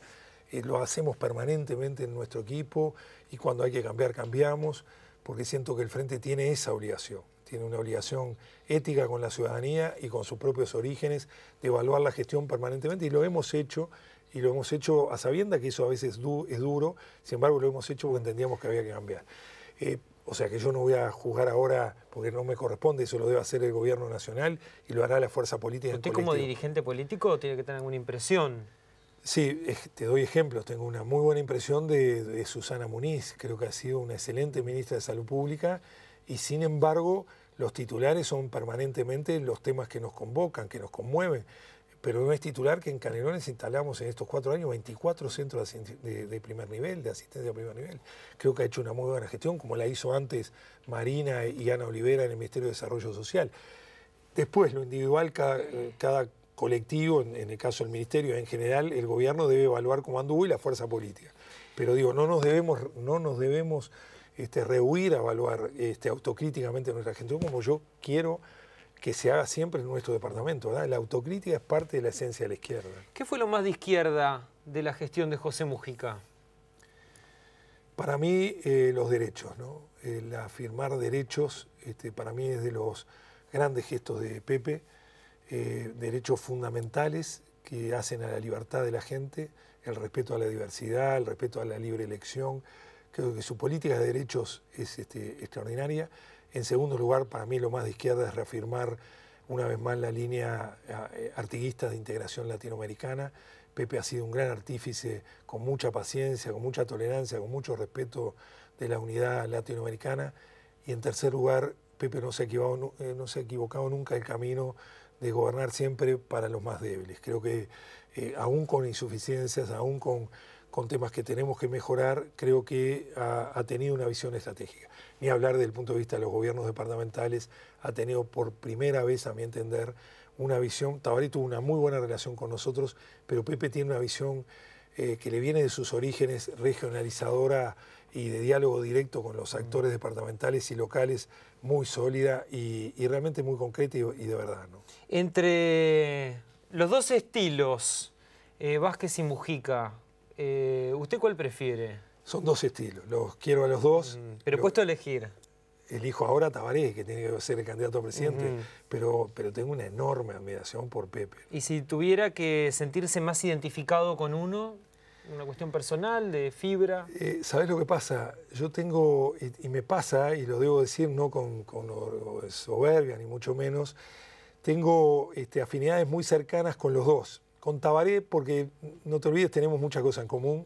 Lo hacemos permanentemente en nuestro equipo y cuando hay que cambiar, cambiamos, porque siento que el Frente tiene esa obligación. Tiene una obligación ética con la ciudadanía y con sus propios orígenes de evaluar la gestión permanentemente y lo hemos hecho a sabiendas que eso a veces es duro, sin embargo lo hemos hecho porque entendíamos que había que cambiar. O sea que yo no voy a juzgar ahora porque no me corresponde, eso lo debe hacer el gobierno nacional y lo hará la fuerza política. ¿Usted como dirigente político tiene que tener alguna impresión? Sí, te doy ejemplos. Tengo una muy buena impresión de Susana Muniz. Creo que ha sido una excelente ministra de Salud Pública y sin embargo los titulares son permanentemente los temas que nos convocan, que nos conmueven. Pero no es titular que en Canelones instalamos en estos 4 años 24 centros de primer nivel, de asistencia de primer nivel. Creo que ha hecho una muy buena gestión, como la hizo antes Marina y Ana Olivera en el Ministerio de Desarrollo Social. Después, lo individual, cada colectivo, en el caso del Ministerio, en general, el gobierno debe evaluar cómo anduvo y la fuerza política. Pero digo, no nos debemos rehuir a evaluar autocríticamente nuestra gestión como yo quiero que se haga siempre en nuestro departamento, ¿verdad? La autocrítica es parte de la esencia de la izquierda. ¿Qué fue lo más de izquierda de la gestión de José Mujica? Para mí, los derechos, ¿no? El afirmar derechos, para mí es de los grandes gestos de Pepe, derechos fundamentales que hacen a la libertad de la gente, el respeto a la diversidad, el respeto a la libre elección. Creo que su política de derechos es extraordinaria. En segundo lugar, para mí lo más de izquierda es reafirmar una vez más la línea artiguista de integración latinoamericana. Pepe ha sido un gran artífice, con mucha paciencia, con mucha tolerancia, con mucho respeto de la unidad latinoamericana. Y en tercer lugar, Pepe no se ha equivocado nunca el camino de gobernar siempre para los más débiles. Creo que aún con insuficiencias, aún con temas que tenemos que mejorar, creo que ha tenido una visión estratégica. Ni hablar del punto de vista de los gobiernos departamentales, ha tenido por primera vez, a mi entender, una visión. Tabaré tuvo una muy buena relación con nosotros, pero Pepe tiene una visión que le viene de sus orígenes regionalizadora y de diálogo directo con los actores departamentales y locales, muy sólida y realmente muy concreta y de verdad, ¿no? Entre los dos estilos, Vázquez y Mujica, ¿usted cuál prefiere? Son dos estilos, los quiero a los dos. Pero puesto a elegir. Elijo ahora a Tabaré, que tiene que ser el candidato a presidente, pero tengo una enorme admiración por Pepe. Y si tuviera que sentirse más identificado con uno, una cuestión personal, de fibra. ¿Sabés lo que pasa? Yo tengo, y me pasa, y lo debo decir no con soberbia ni mucho menos, tengo afinidades muy cercanas con los dos. Con Tabaré, porque no te olvides, tenemos muchas cosas en común.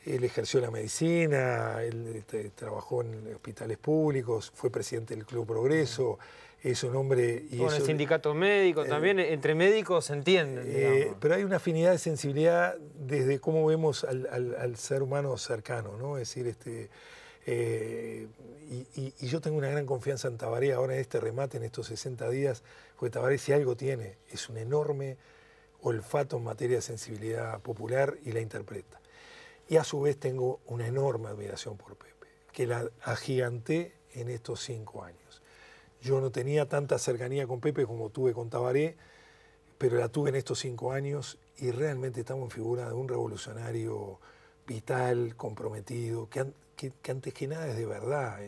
Él ejerció la medicina, él trabajó en hospitales públicos, fue presidente del Club Progreso, es un hombre... Y con el sindicato médico también, entre médicos se entienden. Pero hay una afinidad de sensibilidad desde cómo vemos al ser humano cercano, ¿no? Es decir, y yo tengo una gran confianza en Tabaré ahora en este remate, en estos 60 días, porque Tabaré, si algo tiene, es un enorme olfato en materia de sensibilidad popular y la interpreta. Y a su vez tengo una enorme admiración por Pepe, que la agiganté en estos 5 años. Yo no tenía tanta cercanía con Pepe como tuve con Tabaré, pero la tuve en estos 5 años y realmente estamos en figura de un revolucionario vital, comprometido, que antes que nada es de verdad.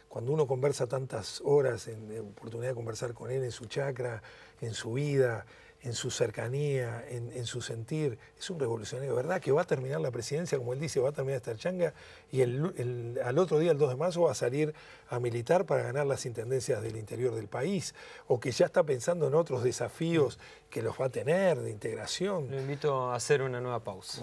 Cuando uno conversa tantas horas, en oportunidad de conversar con él en su chacra, en su vida, en su cercanía, en su sentir, es un revolucionario, ¿verdad? Que va a terminar la presidencia, como él dice, va a terminar esta changa y al otro día, el 2 de marzo, va a salir a militar para ganar las intendencias del interior del país, o que ya está pensando en otros desafíos que los va a tener, de integración. Lo invito a hacer una nueva pausa.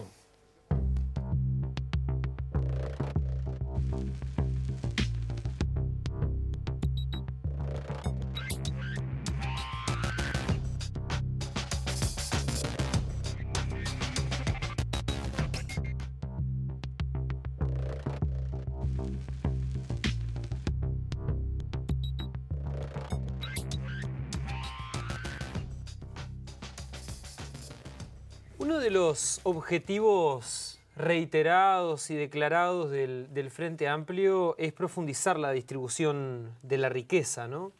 Uno de los objetivos reiterados y declarados del Frente Amplio es profundizar la distribución de la riqueza, ¿no?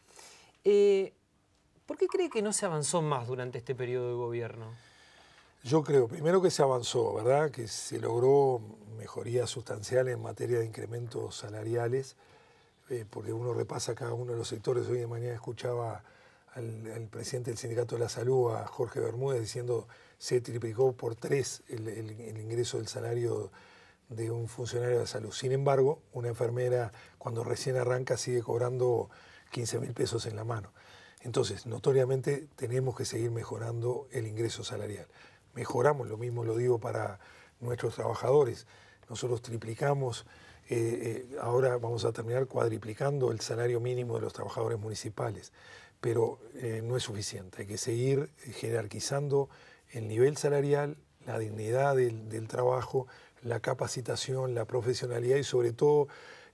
¿Por qué cree que no se avanzó más durante este periodo de gobierno? Yo creo, primero, que se avanzó, ¿verdad? Que se logró mejorías sustanciales en materia de incrementos salariales, porque uno repasa cada uno de los sectores. Hoy de mañana escuchaba al presidente del Sindicato de la Salud, a Jorge Bermúdez, diciendo se triplicó por 3 el ingreso del salario de un funcionario de salud. Sin embargo, una enfermera cuando recién arranca sigue cobrando 15.000 pesos en la mano. Entonces, notoriamente tenemos que seguir mejorando el ingreso salarial. Mejoramos, lo mismo lo digo para nuestros trabajadores. Nosotros triplicamos, ahora vamos a terminar cuadriplicando el salario mínimo de los trabajadores municipales. Pero no es suficiente, hay que seguir jerarquizando el nivel salarial, la dignidad del trabajo, la capacitación, la profesionalidad y sobre todo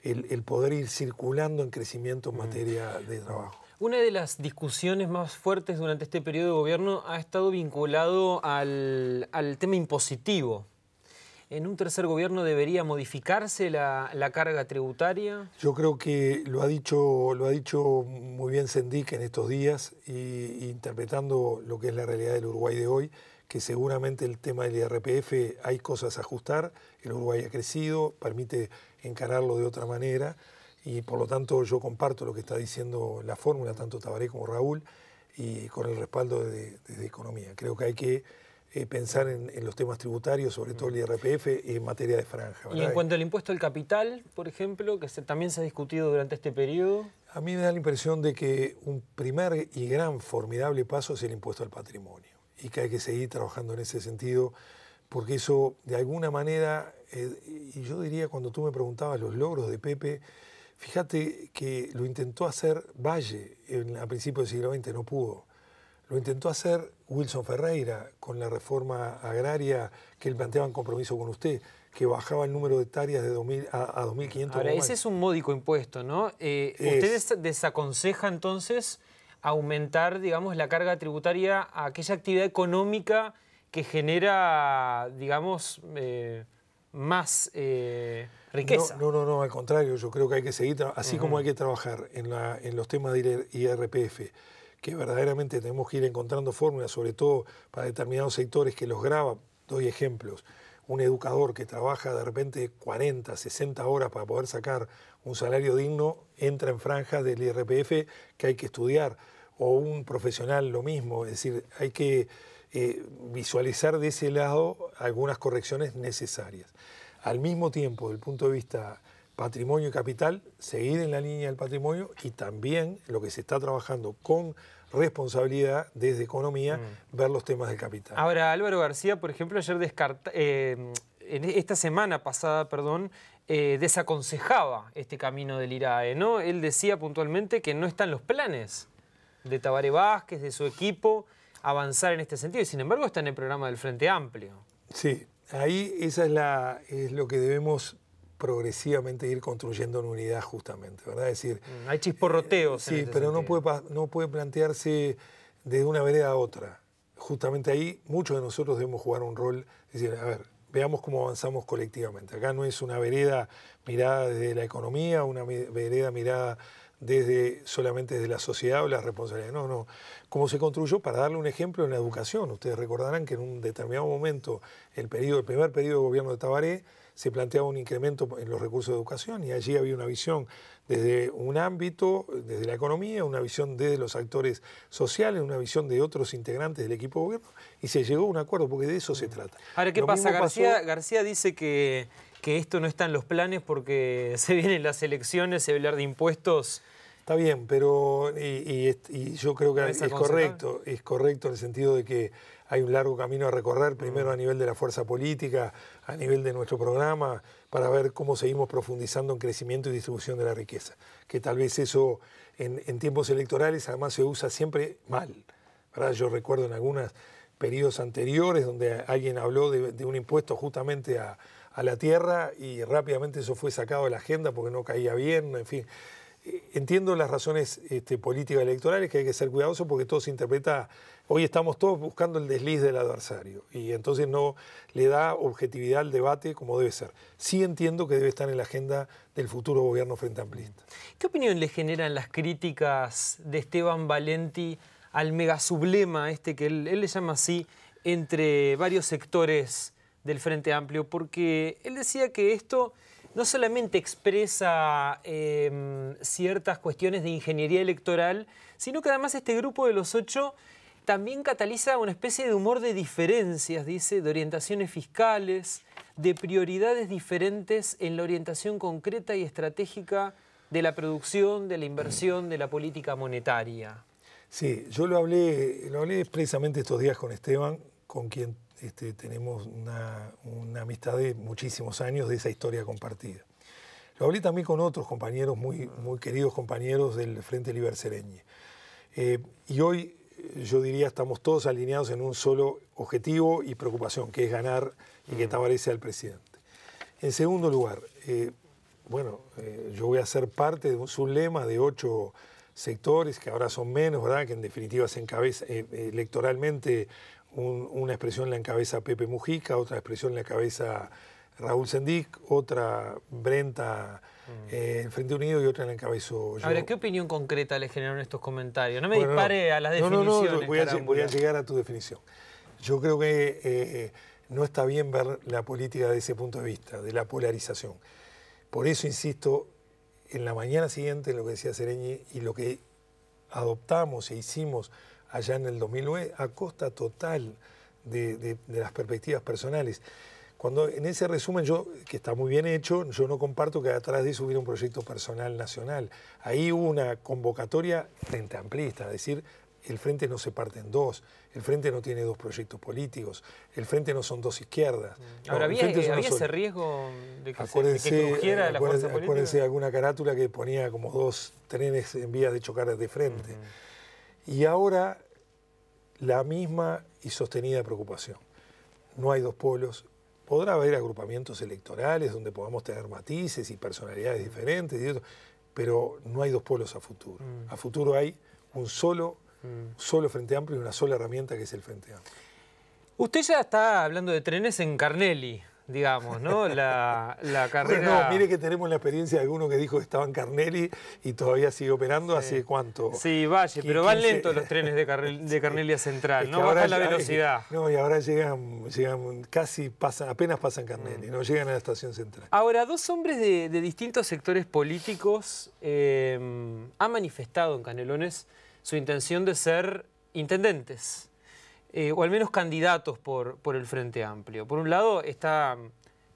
el poder ir circulando en crecimiento en materia de trabajo. Una de las discusiones más fuertes durante este periodo de gobierno ha estado vinculado al tema impositivo. ¿En un tercer gobierno debería modificarse la carga tributaria? Yo creo que lo ha dicho muy bien Sendik en estos días, y interpretando lo que es la realidad del Uruguay de hoy, que seguramente el tema del IRPF hay cosas a ajustar. El Uruguay ha crecido, permite encararlo de otra manera, y por lo tanto yo comparto lo que está diciendo la fórmula, tanto Tabaré como Raúl, y con el respaldo de Economía. Creo que hay que pensar en los temas tributarios, sobre todo el IRPF, en materia de franja, ¿verdad? Y en cuanto al impuesto al capital, por ejemplo, que también se ha discutido durante este periodo. A mí me da la impresión de que un primer y gran formidable paso es el impuesto al patrimonio y que hay que seguir trabajando en ese sentido, porque eso de alguna manera, y yo diría cuando tú me preguntabas los logros de Pepe, fíjate que lo intentó hacer Valle a principios del siglo XX, no pudo. Lo intentó hacer Wilson Ferreira con la reforma agraria que él planteaba en compromiso con usted, que bajaba el número de hectáreas de 2.000 a 2.500. Ahora, ese es un módico impuesto, ¿no? ¿Usted desaconseja entonces aumentar, digamos, la carga tributaria a aquella actividad económica que genera, digamos, más riqueza? No, al contrario, yo creo que hay que seguir, así como hay que trabajar en los temas de IRPF, que verdaderamente tenemos que ir encontrando fórmulas, sobre todo para determinados sectores que los grava. Doy ejemplos. Un educador que trabaja de repente 40, 60 horas para poder sacar un salario digno, entra en franjas del IRPF que hay que estudiar. O un profesional lo mismo, es decir, hay que visualizar de ese lado algunas correcciones necesarias. Al mismo tiempo, desde el punto de vista patrimonio y capital, seguir en la línea del patrimonio y también lo que se está trabajando con responsabilidad desde economía, ver los temas del capital. Ahora, Álvaro García, por ejemplo, ayer esta semana pasada, desaconsejaba este camino del IRAE, ¿no? Él decía puntualmente que no están los planes de Tabaré Vázquez, de su equipo, avanzar en este sentido, y sin embargo está en el programa del Frente Amplio. Sí, ahí esa es lo que debemos progresivamente ir construyendo en unidad justamente, ¿verdad? Es decir, hay chisporroteos. Sí, pero no puede plantearse de una vereda a otra. Justamente ahí muchos de nosotros debemos jugar un rol, es decir, a ver, veamos cómo avanzamos colectivamente. Acá no es una vereda mirada desde la economía, una vereda mirada solamente desde la sociedad o la responsabilidad. No. Como se construyó, para darle un ejemplo, en la educación. Ustedes recordarán que en un determinado momento, el primer periodo de gobierno de Tabaré, se planteaba un incremento en los recursos de educación y allí había una visión desde un ámbito, desde la economía, una visión desde los actores sociales, una visión de otros integrantes del equipo de gobierno y se llegó a un acuerdo porque de eso se trata. Ahora, ¿qué pasa? García dice que esto no está en los planes porque se vienen las elecciones, se va a hablar de impuestos. Está bien, pero y yo creo que es correcto en el sentido de que hay un largo camino a recorrer, primero a nivel de la fuerza política, a nivel de nuestro programa, para ver cómo seguimos profundizando en crecimiento y distribución de la riqueza. Que tal vez eso en tiempos electorales además se usa siempre mal, ¿verdad? Yo recuerdo en algunos periodos anteriores donde alguien habló de un impuesto justamente a la tierra y rápidamente eso fue sacado de la agenda porque no caía bien, en fin. Entiendo las razones políticas electorales, que hay que ser cuidadosos porque todo se interpreta, hoy estamos todos buscando el desliz del adversario y entonces no le da objetividad al debate como debe ser. Sí entiendo que debe estar en la agenda del futuro gobierno frente amplista. ¿Qué opinión le generan las críticas de Esteban Valenti al megasublema que él le llama así, entre varios sectores del Frente Amplio? Porque él decía que esto no solamente expresa ciertas cuestiones de ingeniería electoral, sino que además este grupo de los 8 también cataliza una especie de humor de diferencias, dice, de orientaciones fiscales, de prioridades diferentes en la orientación concreta y estratégica de la producción, de la inversión, de la política monetaria. Sí, yo lo hablé expresamente estos días con Esteban, con quien tenemos una amistad de muchísimos años de esa historia compartida. Lo hablé también con otros compañeros, muy queridos compañeros del Frente Liber Sereñi. Y hoy, yo diría, estamos todos alineados en un solo objetivo y preocupación, que es ganar y que Tabaré sea el presidente. En segundo lugar, yo voy a ser parte de un sublema de 8 sectores, que ahora son menos, ¿verdad? Que en definitiva se encabeza electoralmente. Una expresión la encabeza Pepe Mujica, otra expresión la encabeza Raúl Sendic, otra Brenta en Frente Unido y otra la encabezo yo. Ahora, ¿qué opinión concreta le generaron estos comentarios? No me dispare a las definiciones. Voy a llegar a tu definición. Yo creo que no está bien ver la política desde ese punto de vista, de la polarización. Por eso insisto en la mañana siguiente en lo que decía Sereñi y lo que adoptamos e hicimos allá en el 2009, a costa total de las perspectivas personales. Cuando en ese resumen, que está muy bien hecho, yo no comparto que atrás de eso hubiera un proyecto personal nacional. Ahí hubo una convocatoria frente amplista, es decir, el Frente no se parte en dos, el Frente no tiene dos proyectos políticos, el Frente no son dos izquierdas. Ahora, no, ¿había ese riesgo de que crujiera la fuerza política? Acuérdense de alguna carátula que ponía como dos trenes en vías de chocar de frente. Y ahora la misma y sostenida preocupación. No hay dos polos. Podrá haber agrupamientos electorales donde podamos tener matices y personalidades diferentes, y eso, pero no hay dos polos a futuro. A futuro hay un solo Frente Amplio y una sola herramienta que es el Frente Amplio. Usted ya está hablando de trenes en Carnelli, digamos, ¿no? La carrera... Bueno, no, mire que tenemos la experiencia de alguno que dijo que estaba en Carnelli y todavía sigue operando. Sí. ¿Hace cuánto? Sí, vaya, pero van lentos los trenes de Carnelli a Central, no bajan la velocidad. No, y ahora llegan casi, apenas pasan Carnelli, no llegan a la estación central. Ahora, dos hombres de distintos sectores políticos han manifestado en Canelones su intención de ser intendentes. O al menos candidatos por el Frente Amplio. Por un lado está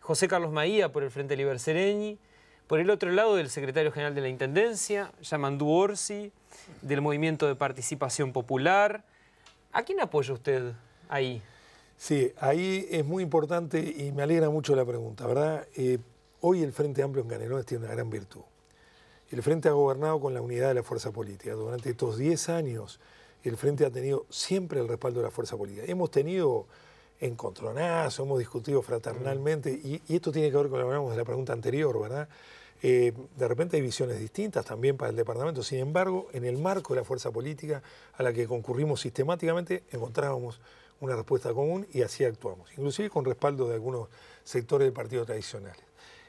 José Carlos Maía por el Frente Liber Seregni, por el otro lado el secretario general de la Intendencia, Yamandú Orsi, del Movimiento de Participación Popular. ¿A quién apoya usted ahí? Sí, ahí es muy importante y me alegra mucho la pregunta, ¿verdad? Hoy el Frente Amplio en Canelones tiene una gran virtud. El Frente ha gobernado con la unidad de la fuerza política. Durante estos 10 años el Frente ha tenido siempre el respaldo de la fuerza política. Hemos tenido encontronazos, hemos discutido fraternalmente, y esto tiene que ver con lo que hablamos de la pregunta anterior, ¿verdad? De repente hay visiones distintas también para el departamento. Sin embargo, en el marco de la fuerza política a la que concurrimos sistemáticamente, encontrábamos una respuesta común y así actuamos, inclusive con respaldo de algunos sectores del partido tradicional.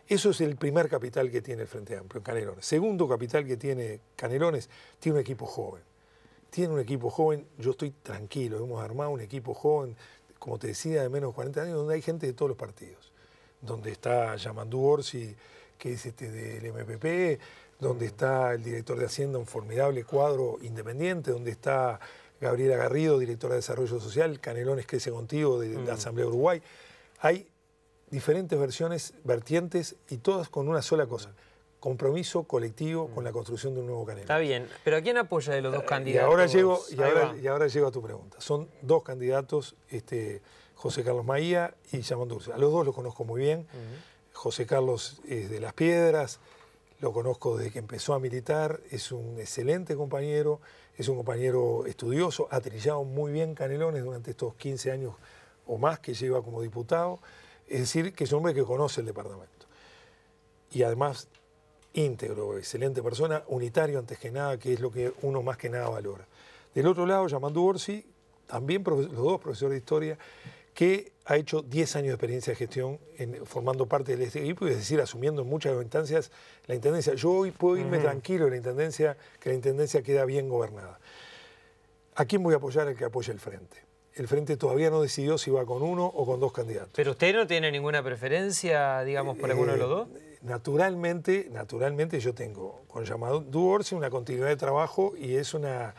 Eso es el primer capital que tiene el Frente Amplio en Canelones. Segundo capital que tiene Canelones, tiene un equipo joven. Tiene un equipo joven, yo estoy tranquilo, hemos armado un equipo joven, como te decía, de menos de 40 años, donde hay gente de todos los partidos. Donde está Yamandú Orsi, que es del MPP, donde está el director de Hacienda, un formidable cuadro independiente, donde está Gabriela Garrido, directora de Desarrollo Social, Canelones Crece Contigo, de la Asamblea de Uruguay. Hay diferentes vertientes y todas con una sola cosa: compromiso colectivo con la construcción de un nuevo Canelones. Está bien, pero ¿a quién apoya de los dos candidatos? Y ahora llego a tu pregunta. Son dos candidatos, José Carlos Maía y Yamandú Orsi. A los dos los conozco muy bien. José Carlos es de Las Piedras, lo conozco desde que empezó a militar, es un excelente compañero, es un compañero estudioso, ha trillado muy bien Canelones durante estos 15 años o más que lleva como diputado. Es decir, que es un hombre que conoce el departamento. Y además, íntegro, excelente persona, unitario antes que nada, que es lo que uno más que nada valora. Del otro lado, Yamandú Orsi, también los dos profesores de historia, que ha hecho 10 años de experiencia de gestión formando parte de este equipo, y es decir, asumiendo en muchas instancias la Intendencia. Yo hoy puedo irme tranquilo de la Intendencia, que la Intendencia queda bien gobernada. ¿A quién voy a apoyar? El que apoye el Frente. El Frente todavía no decidió si va con uno o con dos candidatos. ¿Pero usted no tiene ninguna preferencia, digamos, por alguno de los dos? Naturalmente yo tengo con Yamandú Orsi una continuidad de trabajo y es una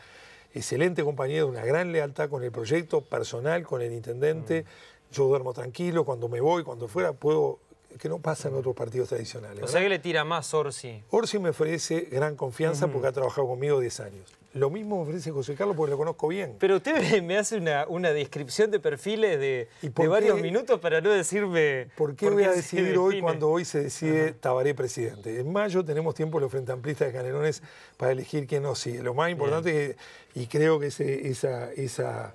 excelente compañero, una gran lealtad con el proyecto personal, con el intendente. Yo duermo tranquilo, cuando me voy, cuando fuera, puedo, que no pasa en otros partidos tradicionales. O sea que le tira más Orsi. Orsi me ofrece gran confianza porque ha trabajado conmigo 10 años. Lo mismo me ofrece José Carlos porque lo conozco bien. Pero usted me hace una descripción de perfiles de varios minutos para no decirme... ¿Por qué voy a decidir hoy cuando hoy se decide Tabaré presidente? En mayo tenemos tiempo los Frente Amplistas de Canelones para elegir quién nos sigue. Lo más importante, y creo que esa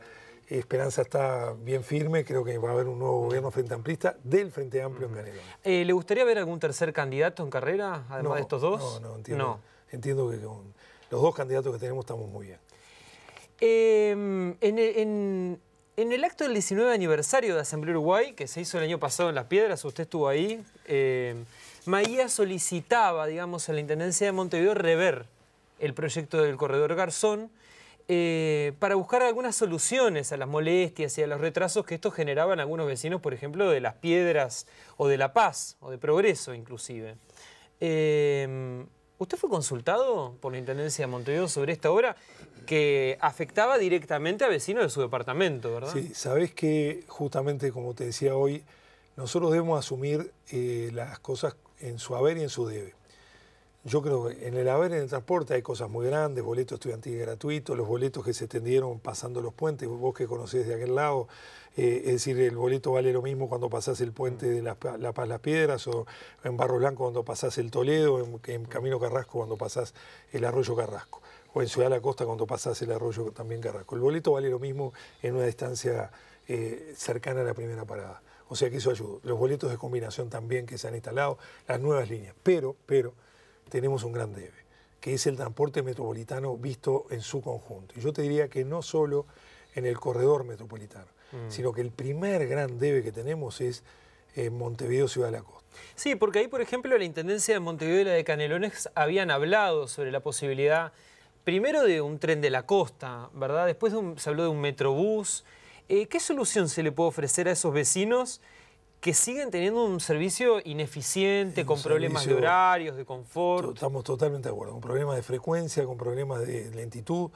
esperanza está bien firme, creo que va a haber un nuevo gobierno Frente Amplista del Frente Amplio en Canelones. ¿Le gustaría ver algún tercer candidato en carrera, además de estos dos? No, entiendo. Entiendo que con los dos candidatos que tenemos estamos muy bien. En el acto del 19 aniversario de Asamblea Uruguay, que se hizo el año pasado en Las Piedras, usted estuvo ahí, Maía solicitaba, digamos, a la Intendencia de Montevideo rever el proyecto del Corredor Garzón para buscar algunas soluciones a las molestias y a los retrasos que esto generaban algunos vecinos, por ejemplo, de Las Piedras o de La Paz, o de Progreso inclusive. ¿Usted fue consultado por la Intendencia de Montevideo sobre esta obra que afectaba directamente a vecinos de su departamento, verdad? Sí, sabés que justamente como te decía hoy, nosotros debemos asumir las cosas en su haber y en su debe. Yo creo que en el haber, en el transporte, hay cosas muy grandes, boletos estudiantiles gratuitos, los boletos que se tendieron pasando los puentes, vos que conocés de aquel lado, es decir, el boleto vale lo mismo cuando pasás el puente de La Paz Las Piedras, o en Barro Blanco cuando pasás el Toledo, en Camino Carrasco cuando pasás el Arroyo Carrasco, o en Ciudad de la Costa cuando pasás el Arroyo también Carrasco. El boleto vale lo mismo en una distancia cercana a la primera parada. O sea que eso ayuda. Los boletos de combinación también que se han instalado, las nuevas líneas. Pero tenemos un gran debe, que es el transporte metropolitano visto en su conjunto. Y yo te diría que no solo en el corredor metropolitano, sino que el primer gran debe que tenemos es Montevideo, Ciudad de la Costa. Sí, porque ahí, por ejemplo, la Intendencia de Montevideo y la de Canelones habían hablado sobre la posibilidad, primero de un tren de la costa, ¿verdad? Después se habló de un metrobús. ¿Qué solución se le puede ofrecer a esos vecinos que siguen teniendo un servicio ineficiente, con problemas de horarios, de confort? Estamos totalmente de acuerdo, con problemas de frecuencia, con problemas de lentitud,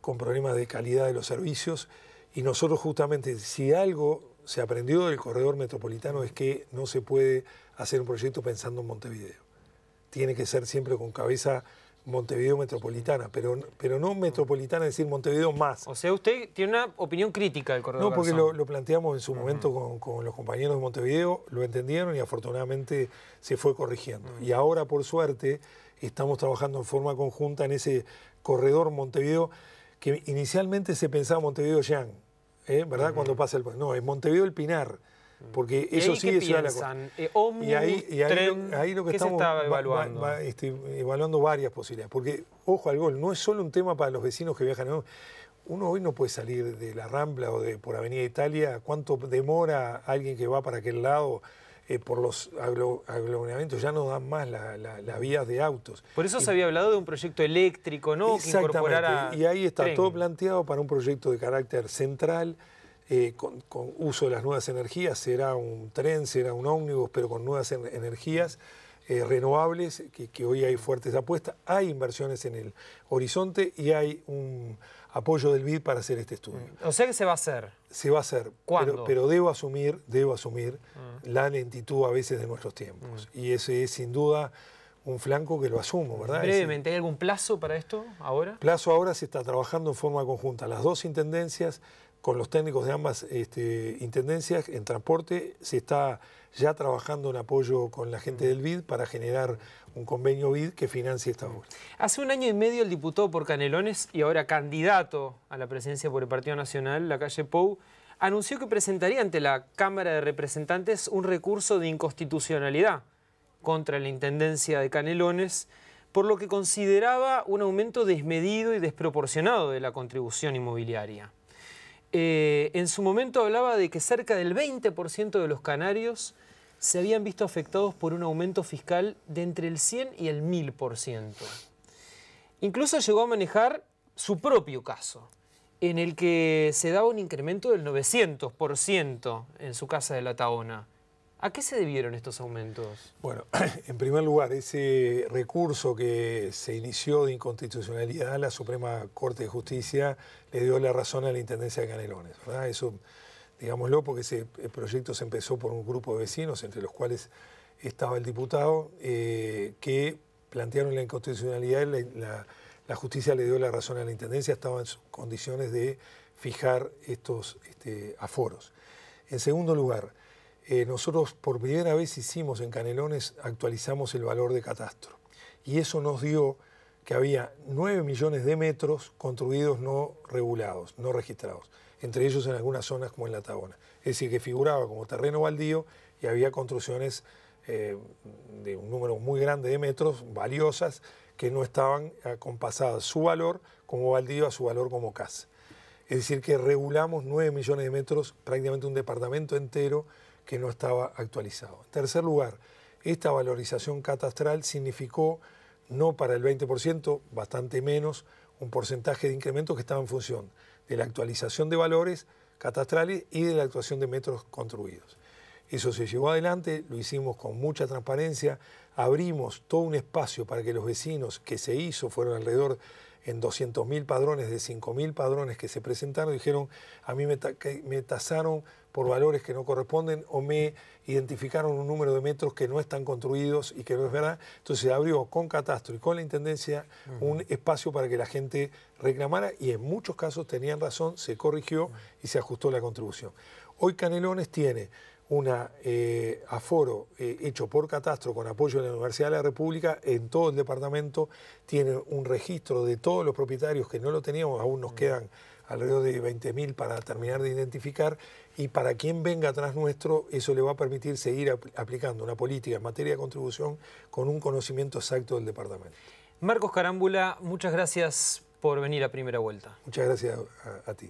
con problemas de calidad de los servicios. Y nosotros justamente, si algo se aprendió del corredor metropolitano, es que no se puede hacer un proyecto pensando en Montevideo. Tiene que ser siempre con cabeza Montevideo metropolitana, pero no metropolitana, es decir, Montevideo más. O sea, usted tiene una opinión crítica del corredor. No, porque lo planteamos en su momento con los compañeros de Montevideo, lo entendieron y afortunadamente se fue corrigiendo. Y ahora, por suerte, estamos trabajando en forma conjunta en ese corredor Montevideo, que inicialmente se pensaba Montevideo-Yang, ¿verdad? Cuando pasa el... No, es Montevideo-El Pinar. Porque eso sí es Ciudad de la Costa. Y ahí lo que estamos evaluando? Evaluando varias posibilidades. Porque, ojo al gol, no es solo un tema para los vecinos que viajan. No. Uno hoy no puede salir de la Rambla o por Avenida Italia. ¿Cuánto demora alguien que va para aquel lado por los aglomeramientos? Ya no dan más las vías de autos. Por eso se había hablado de un proyecto eléctrico, ¿no? Que incorporara y ahí está tren. todo planteado para un proyecto de carácter central. Con uso de las nuevas energías, será un tren, será un ómnibus, pero con nuevas energías renovables, que hoy hay fuertes apuestas, hay inversiones en el horizonte y hay un apoyo del BID para hacer este estudio. O sea que se va a hacer. Se va a hacer, ¿cuándo? pero debo asumir la lentitud a veces de nuestros tiempos. Y ese es sin duda un flanco que lo asumo, ¿verdad? Brevemente, ¿hay algún plazo para esto ahora? Plazo ahora se está trabajando en forma conjunta. Las dos intendencias, con los técnicos de ambas intendencias en transporte, se está ya trabajando en apoyo con la gente del BID para generar un convenio BID que financie esta obra. Hace un año y medio el diputado por Canelones y ahora candidato a la presidencia por el Partido Nacional, Lacalle Pou, anunció que presentaría ante la Cámara de Representantes un recurso de inconstitucionalidad contra la Intendencia de Canelones, por lo que consideraba un aumento desmedido y desproporcionado de la contribución inmobiliaria. En su momento hablaba de que cerca del 20% de los canarios se habían visto afectados por un aumento fiscal de entre el 100 y el 1000%. Incluso llegó a manejar su propio caso, en el que se daba un incremento del 900% en su casa de La Tahona. ¿A qué se debieron estos aumentos? Bueno, en primer lugar, ese recurso que se inició de inconstitucionalidad, la Suprema Corte de Justicia le dio la razón a la Intendencia de Canelones, ¿verdad? Eso, digámoslo, porque el proyecto se empezó por un grupo de vecinos, entre los cuales estaba el diputado, que plantearon la inconstitucionalidad y la justicia le dio la razón a la Intendencia, estaba en sus condiciones de fijar estos aforos. En segundo lugar, nosotros por primera vez hicimos en Canelones, actualizamos el valor de catastro. Y eso nos dio que había 9 millones de metros construidos no regulados, no registrados. Entre ellos en algunas zonas como en La Tahona. Es decir, que figuraba como terreno baldío y había construcciones de un número muy grande de metros, valiosas, que no estaban acompasadas su valor como baldío a su valor como casa. Es decir, que regulamos 9 millones de metros, prácticamente un departamento entero, que no estaba actualizado. En tercer lugar, esta valorización catastral significó, no para el 20%, bastante menos, un porcentaje de incremento que estaba en función de la actualización de valores catastrales y de la actuación de metros construidos. Eso se llevó adelante, lo hicimos con mucha transparencia, abrimos todo un espacio para que los vecinos, que se hizo, fueron alrededor en 200.000 padrones, de 5.000 padrones que se presentaron, dijeron, a mí me tasaron por valores que no corresponden o me identificaron un número de metros que no están construidos y que no es verdad. Entonces se abrió con Catastro y con la Intendencia un espacio para que la gente reclamara y en muchos casos tenían razón, se corrigió y se ajustó la contribución. Hoy Canelones tiene un aforo hecho por Catastro con apoyo de la Universidad de la República en todo el departamento, tiene un registro de todos los propietarios que no lo teníamos, aún nos quedan alrededor de 20.000 para terminar de identificar, y para quien venga atrás nuestro eso le va a permitir seguir aplicando una política en materia de contribución con un conocimiento exacto del departamento. Marcos Carámbula, muchas gracias por venir a Primera Vuelta. Muchas gracias a ti.